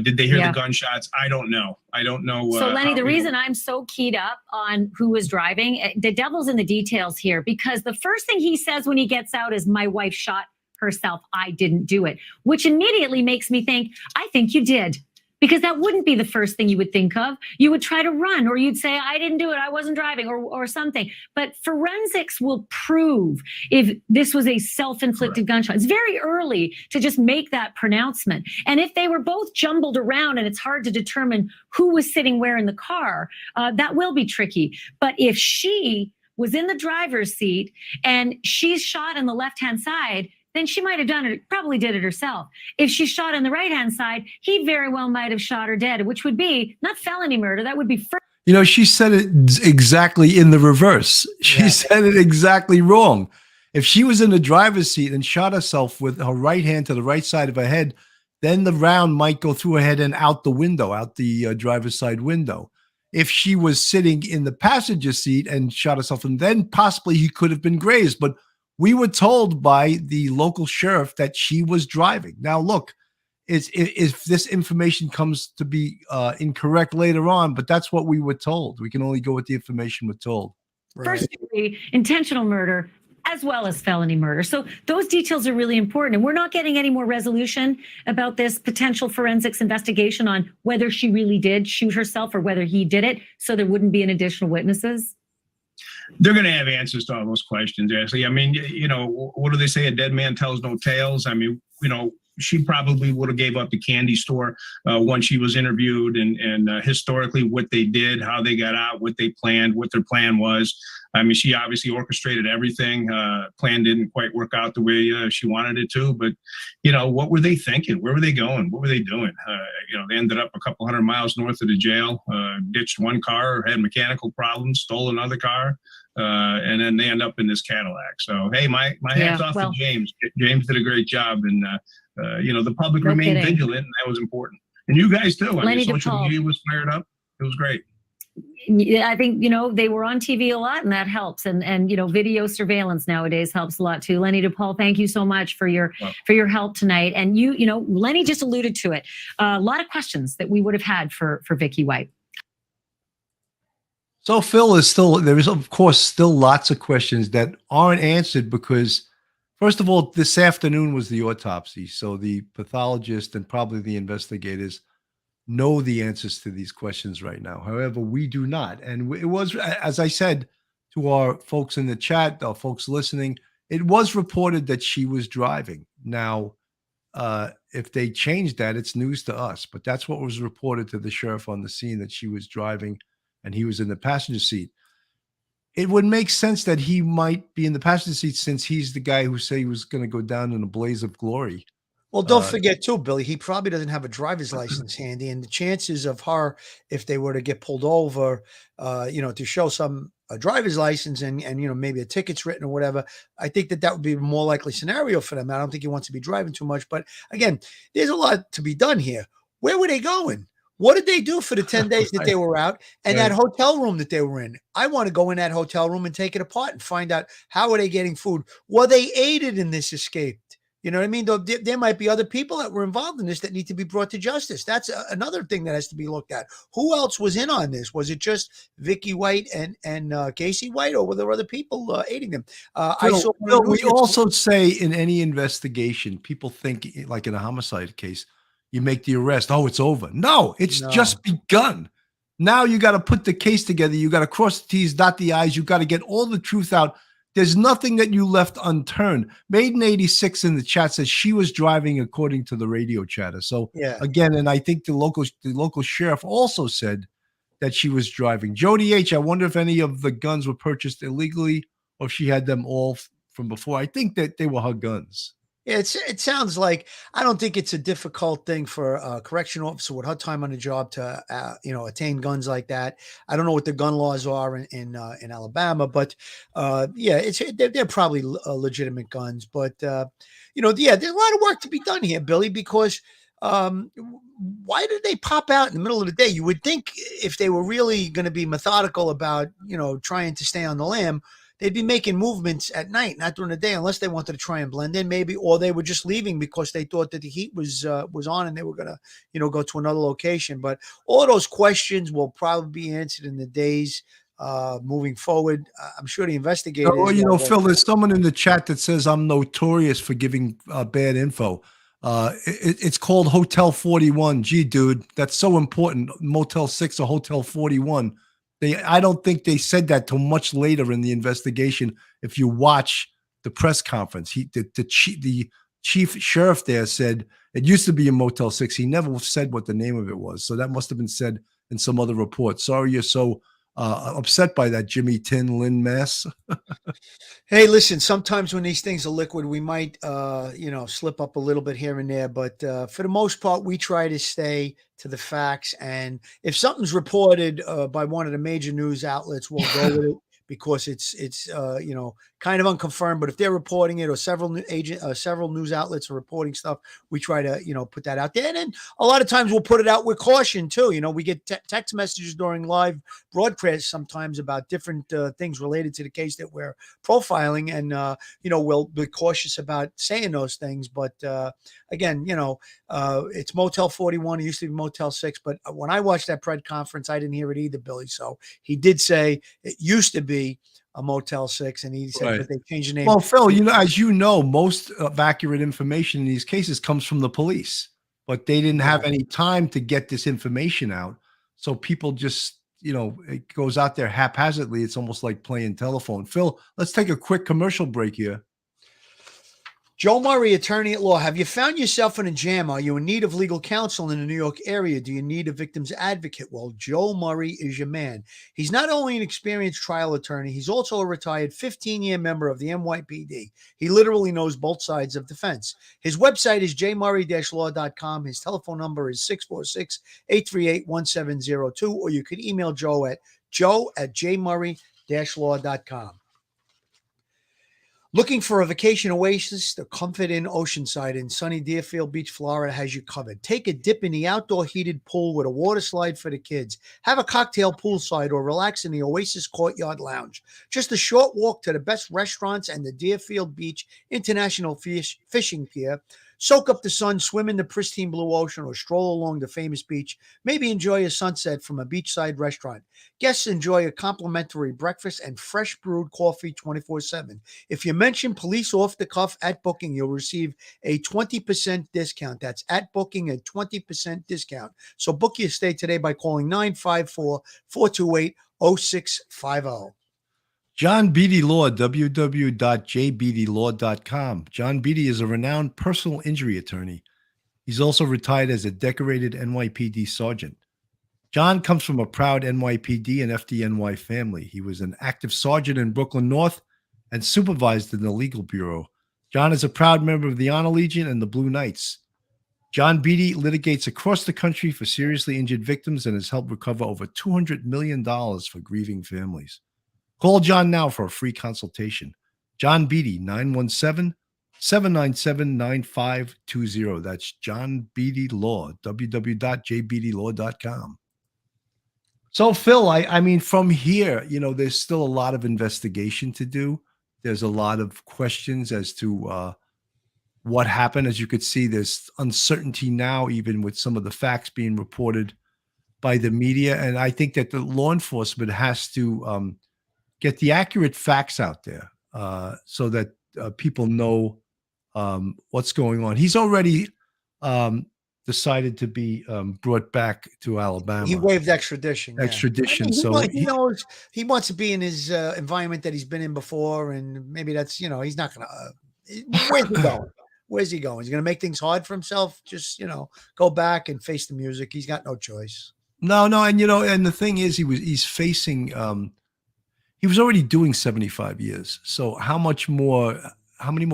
Did they hear Yeah. the gunshots? I don't know. I don't know. So Lenny, how the we- reason I'm so keyed up on who was driving, the devil's in the details here, because the first thing he says when he gets out is, my wife shot herself. I didn't do it, which immediately makes me think, I think you did. Because that wouldn't be the first thing you would think of. You would try to run, or you'd say, I didn't do it, I wasn't driving, or something. But forensics will prove if this was a self-inflicted gunshot. It's very early to just make that pronouncement. And if they were both jumbled around and it's hard to determine who was sitting where in the car, that will be tricky. But if she was in the driver's seat and she's shot on the left-hand side, then she might have done it, probably did it herself. If she shot on the right-hand side, he very well might have shot her dead, which would be not felony murder. That would be You know, she said it exactly in the reverse. She said it exactly wrong. If she was in the driver's seat and shot herself with her right hand to the right side of her head, then the round might go through her head and out the window, out the driver's side window. If she was sitting in the passenger seat and shot herself, and then possibly he could have been grazed. But we were told by the local sheriff that she was driving. Now, look, if this information comes to be incorrect later on, but that's what we were told. We can only go with the information we're told. first degree intentional murder as well as felony murder. So those details are really important. And we're not getting any more resolution about this potential forensics investigation on whether she really did shoot herself or whether he did it. So there wouldn't be an additional witnesses. They're going to have answers to all those questions, Ashley. I mean, you know, what do they say? A dead man tells no tales. I mean, you know, she probably would have gave up the candy store once she was interviewed, and historically what they did, how they got out, what they planned, what their plan was. I mean, she obviously orchestrated everything. Plan didn't quite work out the way she wanted it to, but you know, what were they thinking? Where were they going? What were they doing? You know, they ended up a couple hundred miles north of the jail, ditched one car, had mechanical problems, stole another car, and then they end up in this Cadillac. So, hey, my hat's off to James. James did a great job, and you know, the public remained vigilant, and that was important. And you guys too. I mean, social media was fired up. It was great. I think, you know, they were on TV a lot, and that helps. And you know, video surveillance nowadays helps a lot too. Lenny DePaul, thank you so much for your help tonight. And you know, Lenny just alluded to it. A lot of questions that we would have had for Vicki White. So Phil, there is of course still lots of questions that aren't answered because, first of all, this afternoon was the autopsy. So the pathologist and probably the investigators know the answers to these questions right now. However, we do not. And it was, as I said to our folks in the chat, our folks listening, it was reported that she was driving. Now, if they changed that, it's news to us. But that's what was reported to the sheriff on the scene, that she was driving and he was in the passenger seat. It would make sense that he might be in the passenger seat since he's the guy who said he was going to go down in a blaze of glory. Well, don't forget too, Billy, he probably doesn't have a driver's license handy, and the chances of her, if they were to get pulled over, you know, to show a driver's license and you know, maybe a ticket's written or whatever, I think that would be a more likely scenario for them. I don't think he wants to be driving too much, but again, there's a lot to be done here. Where were they going? What did they do for the 10 days that they were out, and that hotel room that they were in? I want to go in that hotel room and take it apart and find out, how are they getting food? Were they aided in this escape? You know what I mean? There might be other people that were involved in this that need to be brought to justice. That's another thing that has to be looked at. Who else was in on this? Was it just Vicki White and Casey White, or were there other people aiding them? We also say in any investigation, people think, like in a homicide case, you make the arrest. Oh, it's over. No, it's just begun. Now you got to put the case together. You got to cross the T's, dot the I's. You got to get all the truth out. There's nothing that you left unturned. Maiden 86 in the chat says she was driving according to the radio chatter. So again, and I think the local sheriff also said that she was driving. Jody H, I wonder if any of the guns were purchased illegally or if she had them all from before. I think that they were her guns. Yeah, it sounds like, I don't think it's a difficult thing for a correctional officer with her time on the job to you know, attain guns like that. I don't know what the gun laws are in Alabama, but yeah, they're probably legitimate guns. But you know, there's a lot of work to be done here, Billy, because why did they pop out in the middle of the day? You would think if they were really going to be methodical about, you know, trying to stay on the lam, they'd be making movements at night, not during the day, unless they wanted to try and blend in, maybe, or they were just leaving because they thought that the heat was on and they were gonna, go to another location. But all of those questions will probably be answered in the days moving forward. I'm sure the investigators. Well, Phil, there's someone in the chat that says I'm notorious for giving bad info. It's called Hotel 41. Gee, dude, that's so important. Motel 6 or Hotel 41. I don't think they said that till much later in the investigation. If you watch the press conference, the chief sheriff there said it used to be a Motel 6. He never said what the name of it was. So that must have been said in some other report. Sorry you're so upset by that, Jimmy Tin Lynn Mass. Hey, listen, sometimes when these things are liquid, we might, slip up a little bit here and there. But for the most part, we try to stay to the facts. And if something's reported by one of the major news outlets, we'll go with it because it's kind of unconfirmed. But if they're reporting it or several news outlets are reporting stuff, we try to, put that out there. And then a lot of times we'll put it out with caution too. We get text messages during live broadcasts sometimes about different things related to the case that we're profiling. And, we'll be cautious about saying those things. But again, it's Motel 41. It used to be Motel 6. But when I watched that press conference, I didn't hear it either, Billy. So he did say it used to be a Motel 6, and he said that they changed the name. Well, Phil, as you know, most of accurate information in these cases comes from the police, but they didn't have any time to get this information out. So people just, it goes out there haphazardly. It's almost like playing telephone. Phil, let's take a quick commercial break here. Joe Murray, attorney at law. Have you found yourself in a jam? Are you in need of legal counsel in the New York area? Do you need a victim's advocate? Well, Joe Murray is your man. He's not only an experienced trial attorney, he's also a retired 15-year member of the NYPD. He literally knows both sides of the fence. His website is jmurray-law.com. His telephone number is 646-838-1702, or you could email Joe at jmurray-law.com. Looking for a vacation oasis? The Comfort Inn Oceanside in sunny Deerfield Beach, Florida has you covered. Take a dip in the outdoor heated pool with a water slide for the kids. Have a cocktail poolside or relax in the Oasis Courtyard Lounge. Just a short walk to the best restaurants and the Deerfield Beach International Fishing Pier. Soak up the sun, swim in the pristine blue ocean, or stroll along the famous beach. Maybe enjoy a sunset from a beachside restaurant. Guests enjoy a complimentary breakfast and fresh brewed coffee 24/7. If you mention Police Off the Cuff at booking, you'll receive a 20% discount. That's at booking, a 20% discount. So book your stay today by calling 954-428-0650. John Beatty Law, www.jbeattylaw.com. John Beatty is a renowned personal injury attorney. He's also retired as a decorated NYPD sergeant. John comes from a proud NYPD and FDNY family. He was an active sergeant in Brooklyn North and supervised in the legal bureau. John is a proud member of the Honor Legion and the Blue Knights. John Beatty litigates across the country for seriously injured victims and has helped recover over $200 million for grieving families. Call John now for a free consultation. John Beatty, 917-797-9520. That's John Beatty Law, www.jbeattylaw.com. So, Phil, I mean, from here, there's still a lot of investigation to do. There's a lot of questions as to what happened. As you could see, there's uncertainty now, even with some of the facts being reported by the media. And I think that the law enforcement has to get the accurate facts out there so that people know what's going on. He's already decided to be brought back to Alabama. He waived extradition. Extradition. Yeah. So he knows he wants to be in his environment that he's been in before, and maybe that's he's not gonna. Where's he going? Where's he going? He's gonna make things hard for himself. Just go back and face the music. He's got no choice. No, and and the thing is, he's facing. He was already doing 75 years. So how many more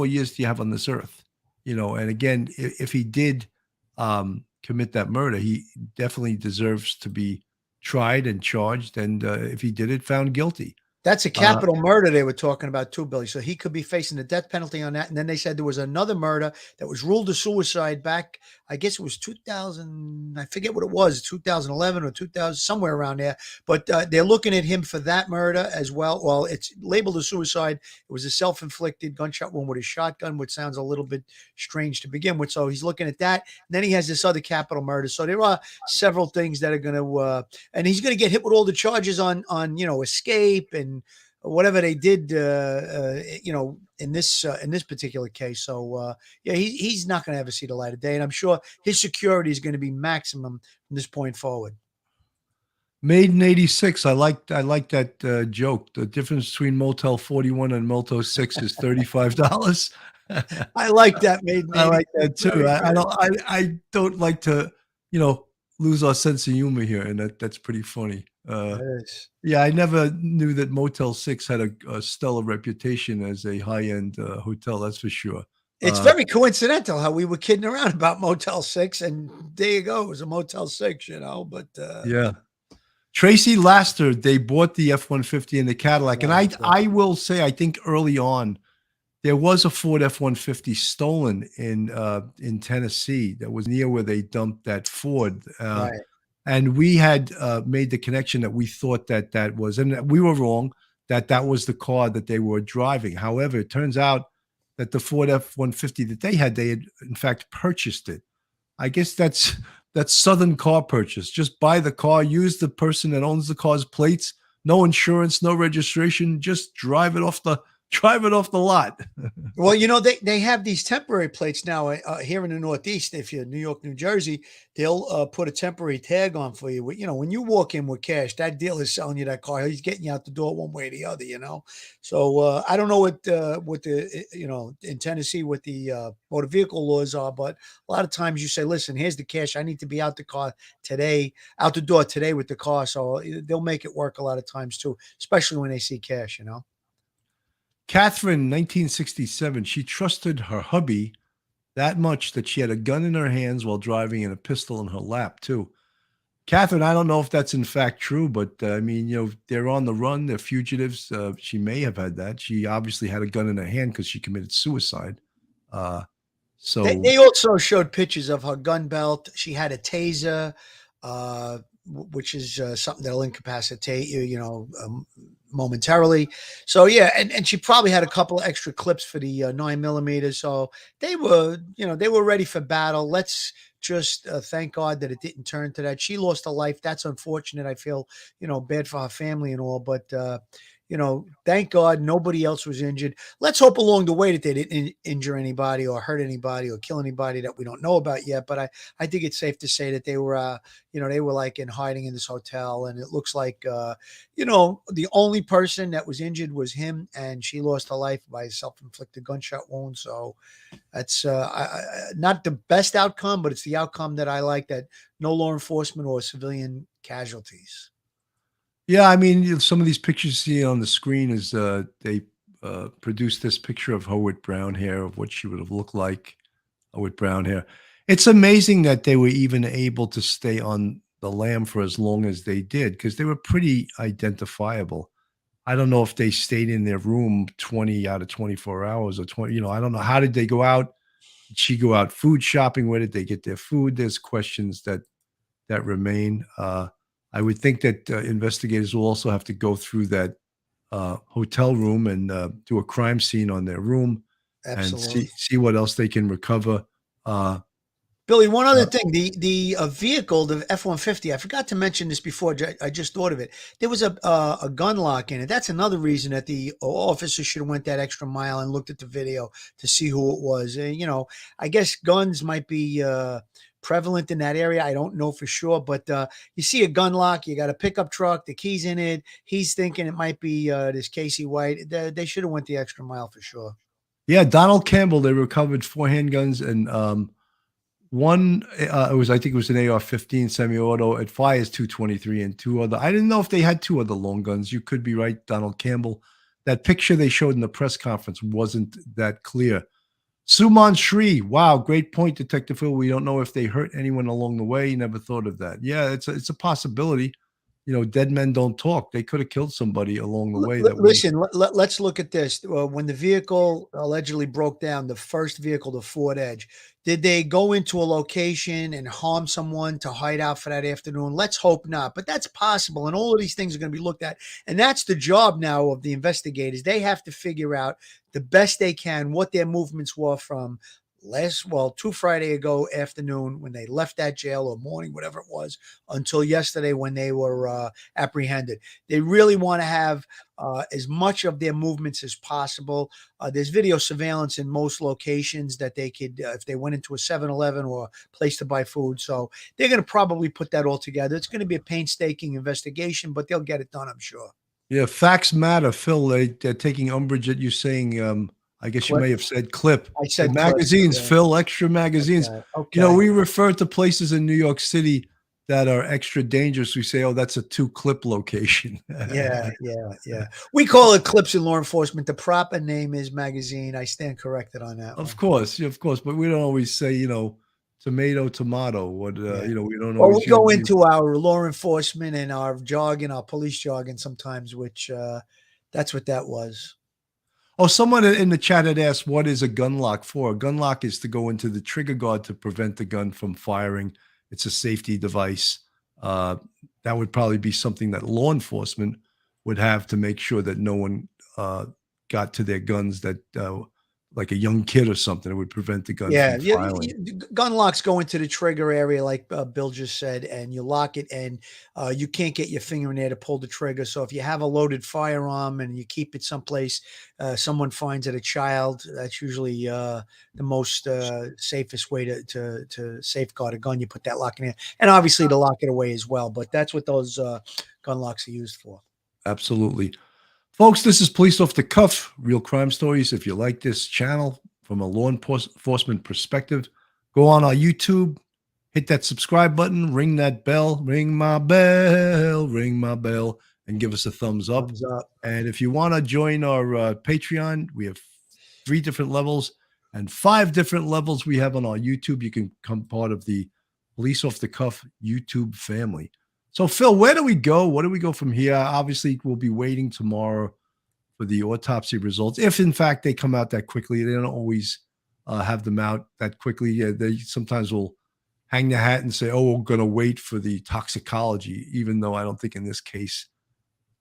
years do you have on this earth? And again, if he did commit that murder, he definitely deserves to be tried and charged. And if he did it, found guilty. That's a capital murder they were talking about too, Billy. So he could be facing the death penalty on that. And then they said there was another murder that was ruled a suicide back, I guess it was 2000. I forget what it was, 2011 or 2000, somewhere around there. But they're looking at him for that murder as well. Well, it's labeled as suicide. It was a self-inflicted gunshot wound with a shotgun, which sounds a little bit strange to begin with. So he's looking at that. And then he has this other capital murder. So there are several things that are going to, and he's going to get hit with all the charges on escape and whatever they did, in this particular case. So yeah, he's not going to ever see the light of day, and I'm sure his security is going to be maximum from this point forward. Made in '86. I like that joke. The difference between Motel 41 and Motel 6 is $35. I like that. Made in I like 86. that too. I don't like to lose our sense of humor here, and that's pretty funny. Yeah, I never knew that Motel 6 had a stellar reputation as a high-end hotel. That's for sure. It's very coincidental how we were kidding around about Motel 6, and there you go. It was a Motel 6, But yeah, Tracy Laster, they bought the F-150 and the Cadillac, and I will say, I think early on there was a Ford F-150 stolen in Tennessee that was near where they dumped that Ford. Right. And we had made the connection that we thought that was, and we were wrong, that was the car that they were driving. However, it turns out that the Ford F-150 that they had in fact purchased it. I guess that's Southern car purchase. Just buy the car, use the person that owns the car's plates, no insurance, no registration, just drive it off the lot. Well, they have these temporary plates now here in the Northeast. If you're New York, New Jersey, they'll put a temporary tag on for you. When you walk in with cash, that dealer's selling you that car. He's getting you out the door one way or the other. So I don't know what the in Tennessee what the motor vehicle laws are, but a lot of times you say, listen, here's the cash. I need to be out the door today with the car. So they'll make it work a lot of times too, especially when they see cash. Catherine, 1967, she trusted her hubby that much that she had a gun in her hands while driving and a pistol in her lap, too. Catherine, I don't know if that's in fact true, but they're on the run. They're fugitives. She may have had that. She obviously had a gun in her hand because she committed suicide. So they also showed pictures of her gun belt. She had a taser, which is something that'll incapacitate you, momentarily. So yeah, and she probably had a couple of extra clips for the 9mm. So they were ready for battle. Let's just thank God that it didn't turn to that. She lost a life. That's unfortunate. I feel bad for her family and all, but thank God nobody else was injured. Let's hope along the way that they didn't injure anybody or hurt anybody or kill anybody that we don't know about yet. But I think it's safe to say that they were, they were like in hiding in this hotel. And it looks like, the only person that was injured was him, and she lost her life by a self-inflicted gunshot wound. So that's not the best outcome, but it's the outcome that I like, that no law enforcement or civilian casualties. Yeah, I mean, some of these pictures you see on the screen is they produced this picture of her with brown hair, of what she would have looked like with brown hair. It's amazing that they were even able to stay on the lam for as long as they did, because they were pretty identifiable. I don't know if they stayed in their room 20 out of 24 hours or 20, I don't know. How did they go out? Did she go out food shopping? Where did they get their food? There's questions that remain. I would think that investigators will also have to go through that hotel room and do a crime scene on their room. Absolutely. And see what else they can recover. Billy, one other thing, the vehicle, the F-150, I forgot to mention this before. I just thought of it. There was a gun lock in it. That's another reason that the officer should have went that extra mile and looked at the video to see who it was. I guess guns might be prevalent in that area. I don't know for sure, but you see a gun lock, you got a pickup truck, the keys in it. He's thinking it might be this Casey White. They should have went the extra mile for sure. Yeah, Donald Campbell, they recovered 4 handguns and one, I think it was an AR-15 semi-auto. It fires .223 and 2 other. I didn't know if they had 2 other long guns. You could be right, Donald Campbell. That picture they showed in the press conference wasn't that clear. Suman Shri, wow, great point, Detective Phil. We don't know if they hurt anyone along the way. Never thought of that. Yeah, it's a possibility. Dead men don't talk. They could have killed somebody along the way. Let's look at this. When the vehicle allegedly broke down, the first vehicle, the Ford Edge, Did they go into a location and harm someone to hide out for that afternoon? Let's hope not, but that's possible. And all of these things are going to be looked at. And that's the job now of the investigators. They have to figure out the best they can what their movements were from two Friday ago afternoon when they left that jail, or morning, whatever it was, until yesterday when they were apprehended. They really want to have as much of their movements as possible. There's video surveillance in most locations that they could, if they went into a 7-Eleven or a place to buy food. So they're going to probably put that all together. It's going to be a painstaking investigation, but they'll get it done, I'm sure. Yeah, facts matter, Phil. They're taking umbrage at you saying, I guess Clip. you may have said clip. I said The magazines, clip, yeah. Phil, extra magazines. Okay. You know, we refer to places in New York City that are extra dangerous. We say, oh, that's a 2-clip location. Yeah. We call it clips in law enforcement. The proper name is magazine. I stand corrected on that. Of course. But we don't always say, tomato. What we don't Well, always we go use- into our law enforcement and our jargon, our police jargon sometimes, which that's what that was. Oh, someone in the chat had asked, what is a gun lock for? A gun lock is to go into the trigger guard to prevent the gun from firing. It's a safety device. That would probably be something that law enforcement would have to make sure that no one got to their guns, that like a young kid or something, it would prevent the gun from firing. Gun locks go into the trigger area, like Bill just said, and you lock it, and you can't get your finger in there to pull the trigger. So if you have a loaded firearm and you keep it someplace, someone finds it, a child, that's usually the most safest way to safeguard a gun. You put that lock in there, and obviously to lock it away as well. But that's what those gun locks are used for. Absolutely. Folks, this is Police Off the Cuff, real crime stories. If you like this channel from a law enforcement perspective, go on our YouTube, hit that subscribe button, ring that bell, ring my bell, and give us a thumbs up. Thumbs up. And if you want to join our Patreon, we have 3 different levels and 5 different levels we have on our YouTube. You can become part of the Police Off the Cuff YouTube family. So, Phil, where do we go? What do we go from here? Obviously, we'll be waiting tomorrow for the autopsy results. If, in fact, they come out that quickly, they don't always have them out that quickly. They sometimes will hang their hat and say, oh, we're going to wait for the toxicology, even though I don't think in this case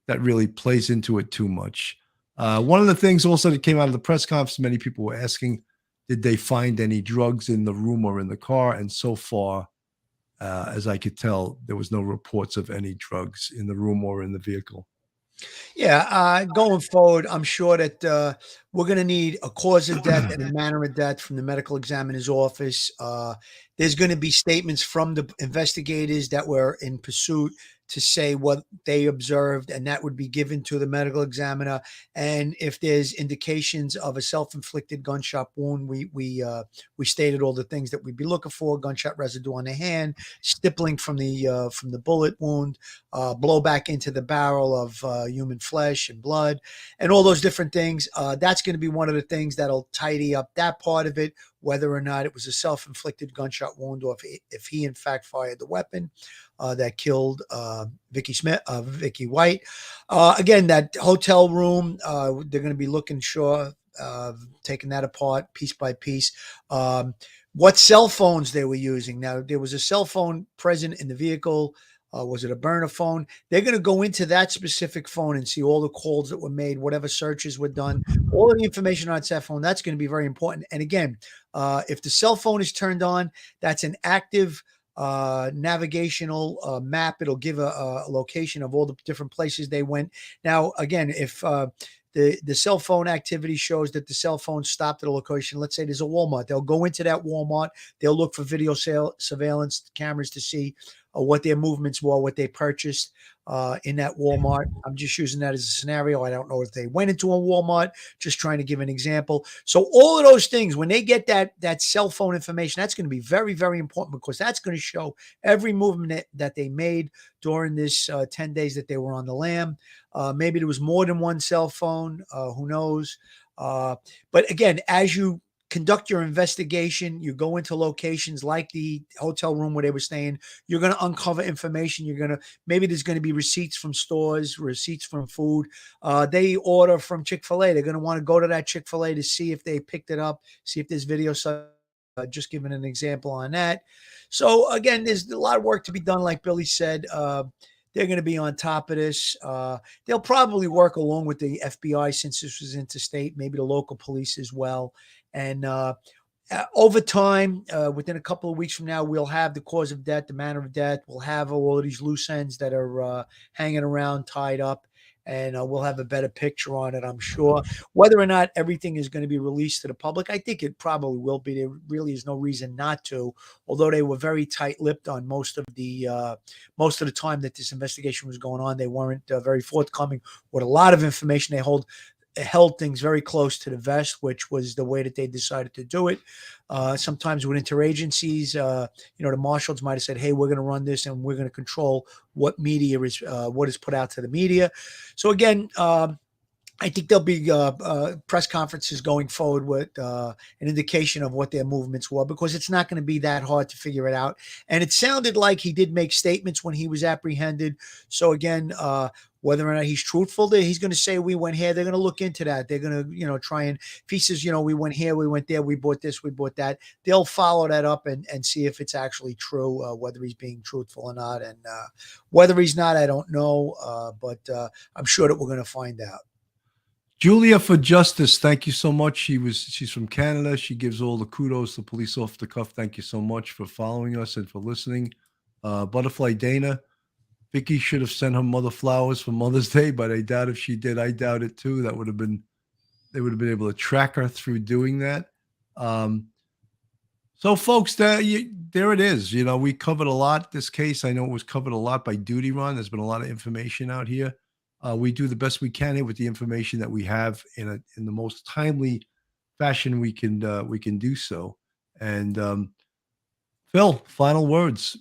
that really plays into it too much. One of the things also that came out of the press conference, many people were asking, did they find any drugs in the room or in the car? And so far, as I could tell, there was no reports of any drugs in the room or in the vehicle. Yeah, going forward, I'm sure that we're going to need a cause of death and a manner of death from the medical examiner's office. There's going to be statements from the investigators that were in pursuit to say what they observed, and that would be given to the medical examiner. And if there's indications of a self-inflicted gunshot wound, we stated all the things that we'd be looking for: gunshot residue on the hand, stippling from the bullet wound, blowback into the barrel of human flesh and blood, and all those different things. That's going to be one of the things that'll tidy up that part of it, whether or not it was a self-inflicted gunshot wound, or if he in fact fired the weapon that killed Vicki White. Again, that hotel room, they're going to be looking, taking that apart piece by piece. What cell phones they were using. Now, there was a cell phone present in the vehicle. Was it a burner phone? They're going to go into that specific phone and see all the calls that were made, whatever searches were done, all of the information on that phone. That's going to be very important. And again, if the cell phone is turned on, that's an active navigational map. It'll give a location of all the different places they went. Now, again, if the cell phone activity shows that the cell phone stopped at a location, let's say there's a Walmart, they'll go into that Walmart. They'll look for video surveillance cameras to see what their movements were, what they purchased in that Walmart. I'm just using that as a scenario. I don't know if they went into a Walmart, just trying to give an example. So all of those things, when they get that cell phone information, that's going to be very, very important, because that's going to show every movement that they made during this 10 days that they were on the lam. Maybe there was more than one cell phone. Who knows? But again, as you conduct your investigation, you go into locations like the hotel room where they were staying, you're going to uncover information. Maybe there's going to be receipts from stores, receipts from food. They order from Chick-fil-A. They're going to want to go to that Chick-fil-A to see if they picked it up, see if there's video just giving an example on that. So again, there's a lot of work to be done. Like Billy said, they're going to be on top of this. They'll probably work along with the FBI since this was interstate, maybe the local police as well. And over time, within a couple of weeks from now, we'll have the cause of death, the manner of death. We'll have all of these loose ends that are hanging around, tied up, and we'll have a better picture on it, I'm sure. Whether or not everything is going to be released to the public, I think it probably will be. There really is no reason not to, although they were very tight-lipped on most of the time that this investigation was going on. They weren't very forthcoming with a lot of information. They held things very close to the vest, which was the way that they decided to do it. Sometimes with interagencies, the marshals might have said, hey, we're going to run this and we're going to control what media is, what is put out to the media. So again, I think there'll be press conferences going forward with an indication of what their movements were, because it's not going to be that hard to figure it out. And it sounded like he did make statements when he was apprehended. So again, whether or not he's truthful, he's going to say we went here. They're going to look into that. They're going to, try and, if he says, we went here, we went there, we bought this, we bought that, they'll follow that up and see if it's actually true, whether he's being truthful or not. And whether he's not, I don't know. But I'm sure that we're going to find out. Julia for Justice, thank you so much. She's from Canada. She gives all the kudos to Police Off the Cuff. Thank you so much for following us and for listening. Butterfly Dana, Vicki should have sent her mother flowers for Mother's Day, but I doubt if she did. I doubt it too. They would have been able to track her through doing that. So folks, there it is. We covered a lot this case. I know it was covered a lot by Duty Run. There's been a lot of information out here. We do the best we can here with the information that we have in the most timely fashion we can do so. And Phil, final words.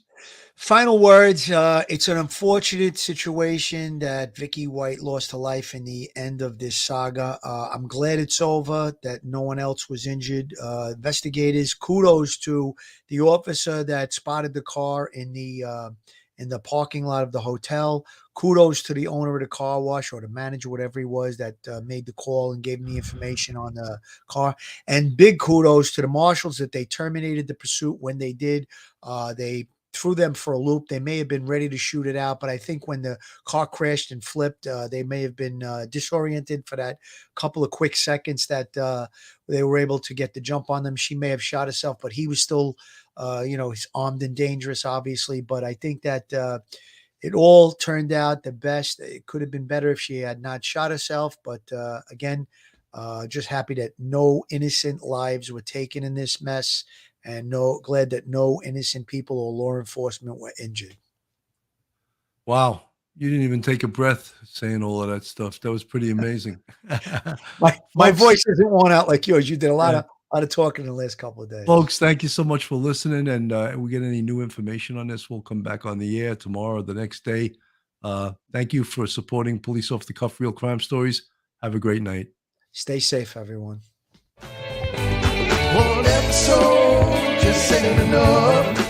Final words. It's an unfortunate situation that Vicki White lost her life in the end of this saga. I'm glad it's over, that no one else was injured. Investigators, kudos to the officer that spotted the car in the parking lot of the hotel. Kudos to the owner of the car wash or the manager, whatever he was, that made the call and gave me information on the car. And big kudos to the marshals that they terminated the pursuit when they did. They threw them for a loop. They may have been ready to shoot it out, but I think when the car crashed and flipped, they may have been disoriented for that couple of quick seconds that they were able to get the jump on them. She may have shot herself, but he was still, he's armed and dangerous, obviously. But I think that it all turned out the best. It could have been better if she had not shot herself. But again, just happy that no innocent lives were taken in this mess. And glad that no innocent people or law enforcement were injured. Wow. You didn't even take a breath saying all of that stuff. That was pretty amazing. my voice isn't worn out like yours. You did a lot of talking in the last couple of days. Folks, thank you so much for listening. And if we get any new information on this, we'll come back on the air tomorrow or the next day. Thank you for supporting Police Off the Cuff Real Crime Stories. Have a great night. Stay safe, everyone. One episode just ain't enough.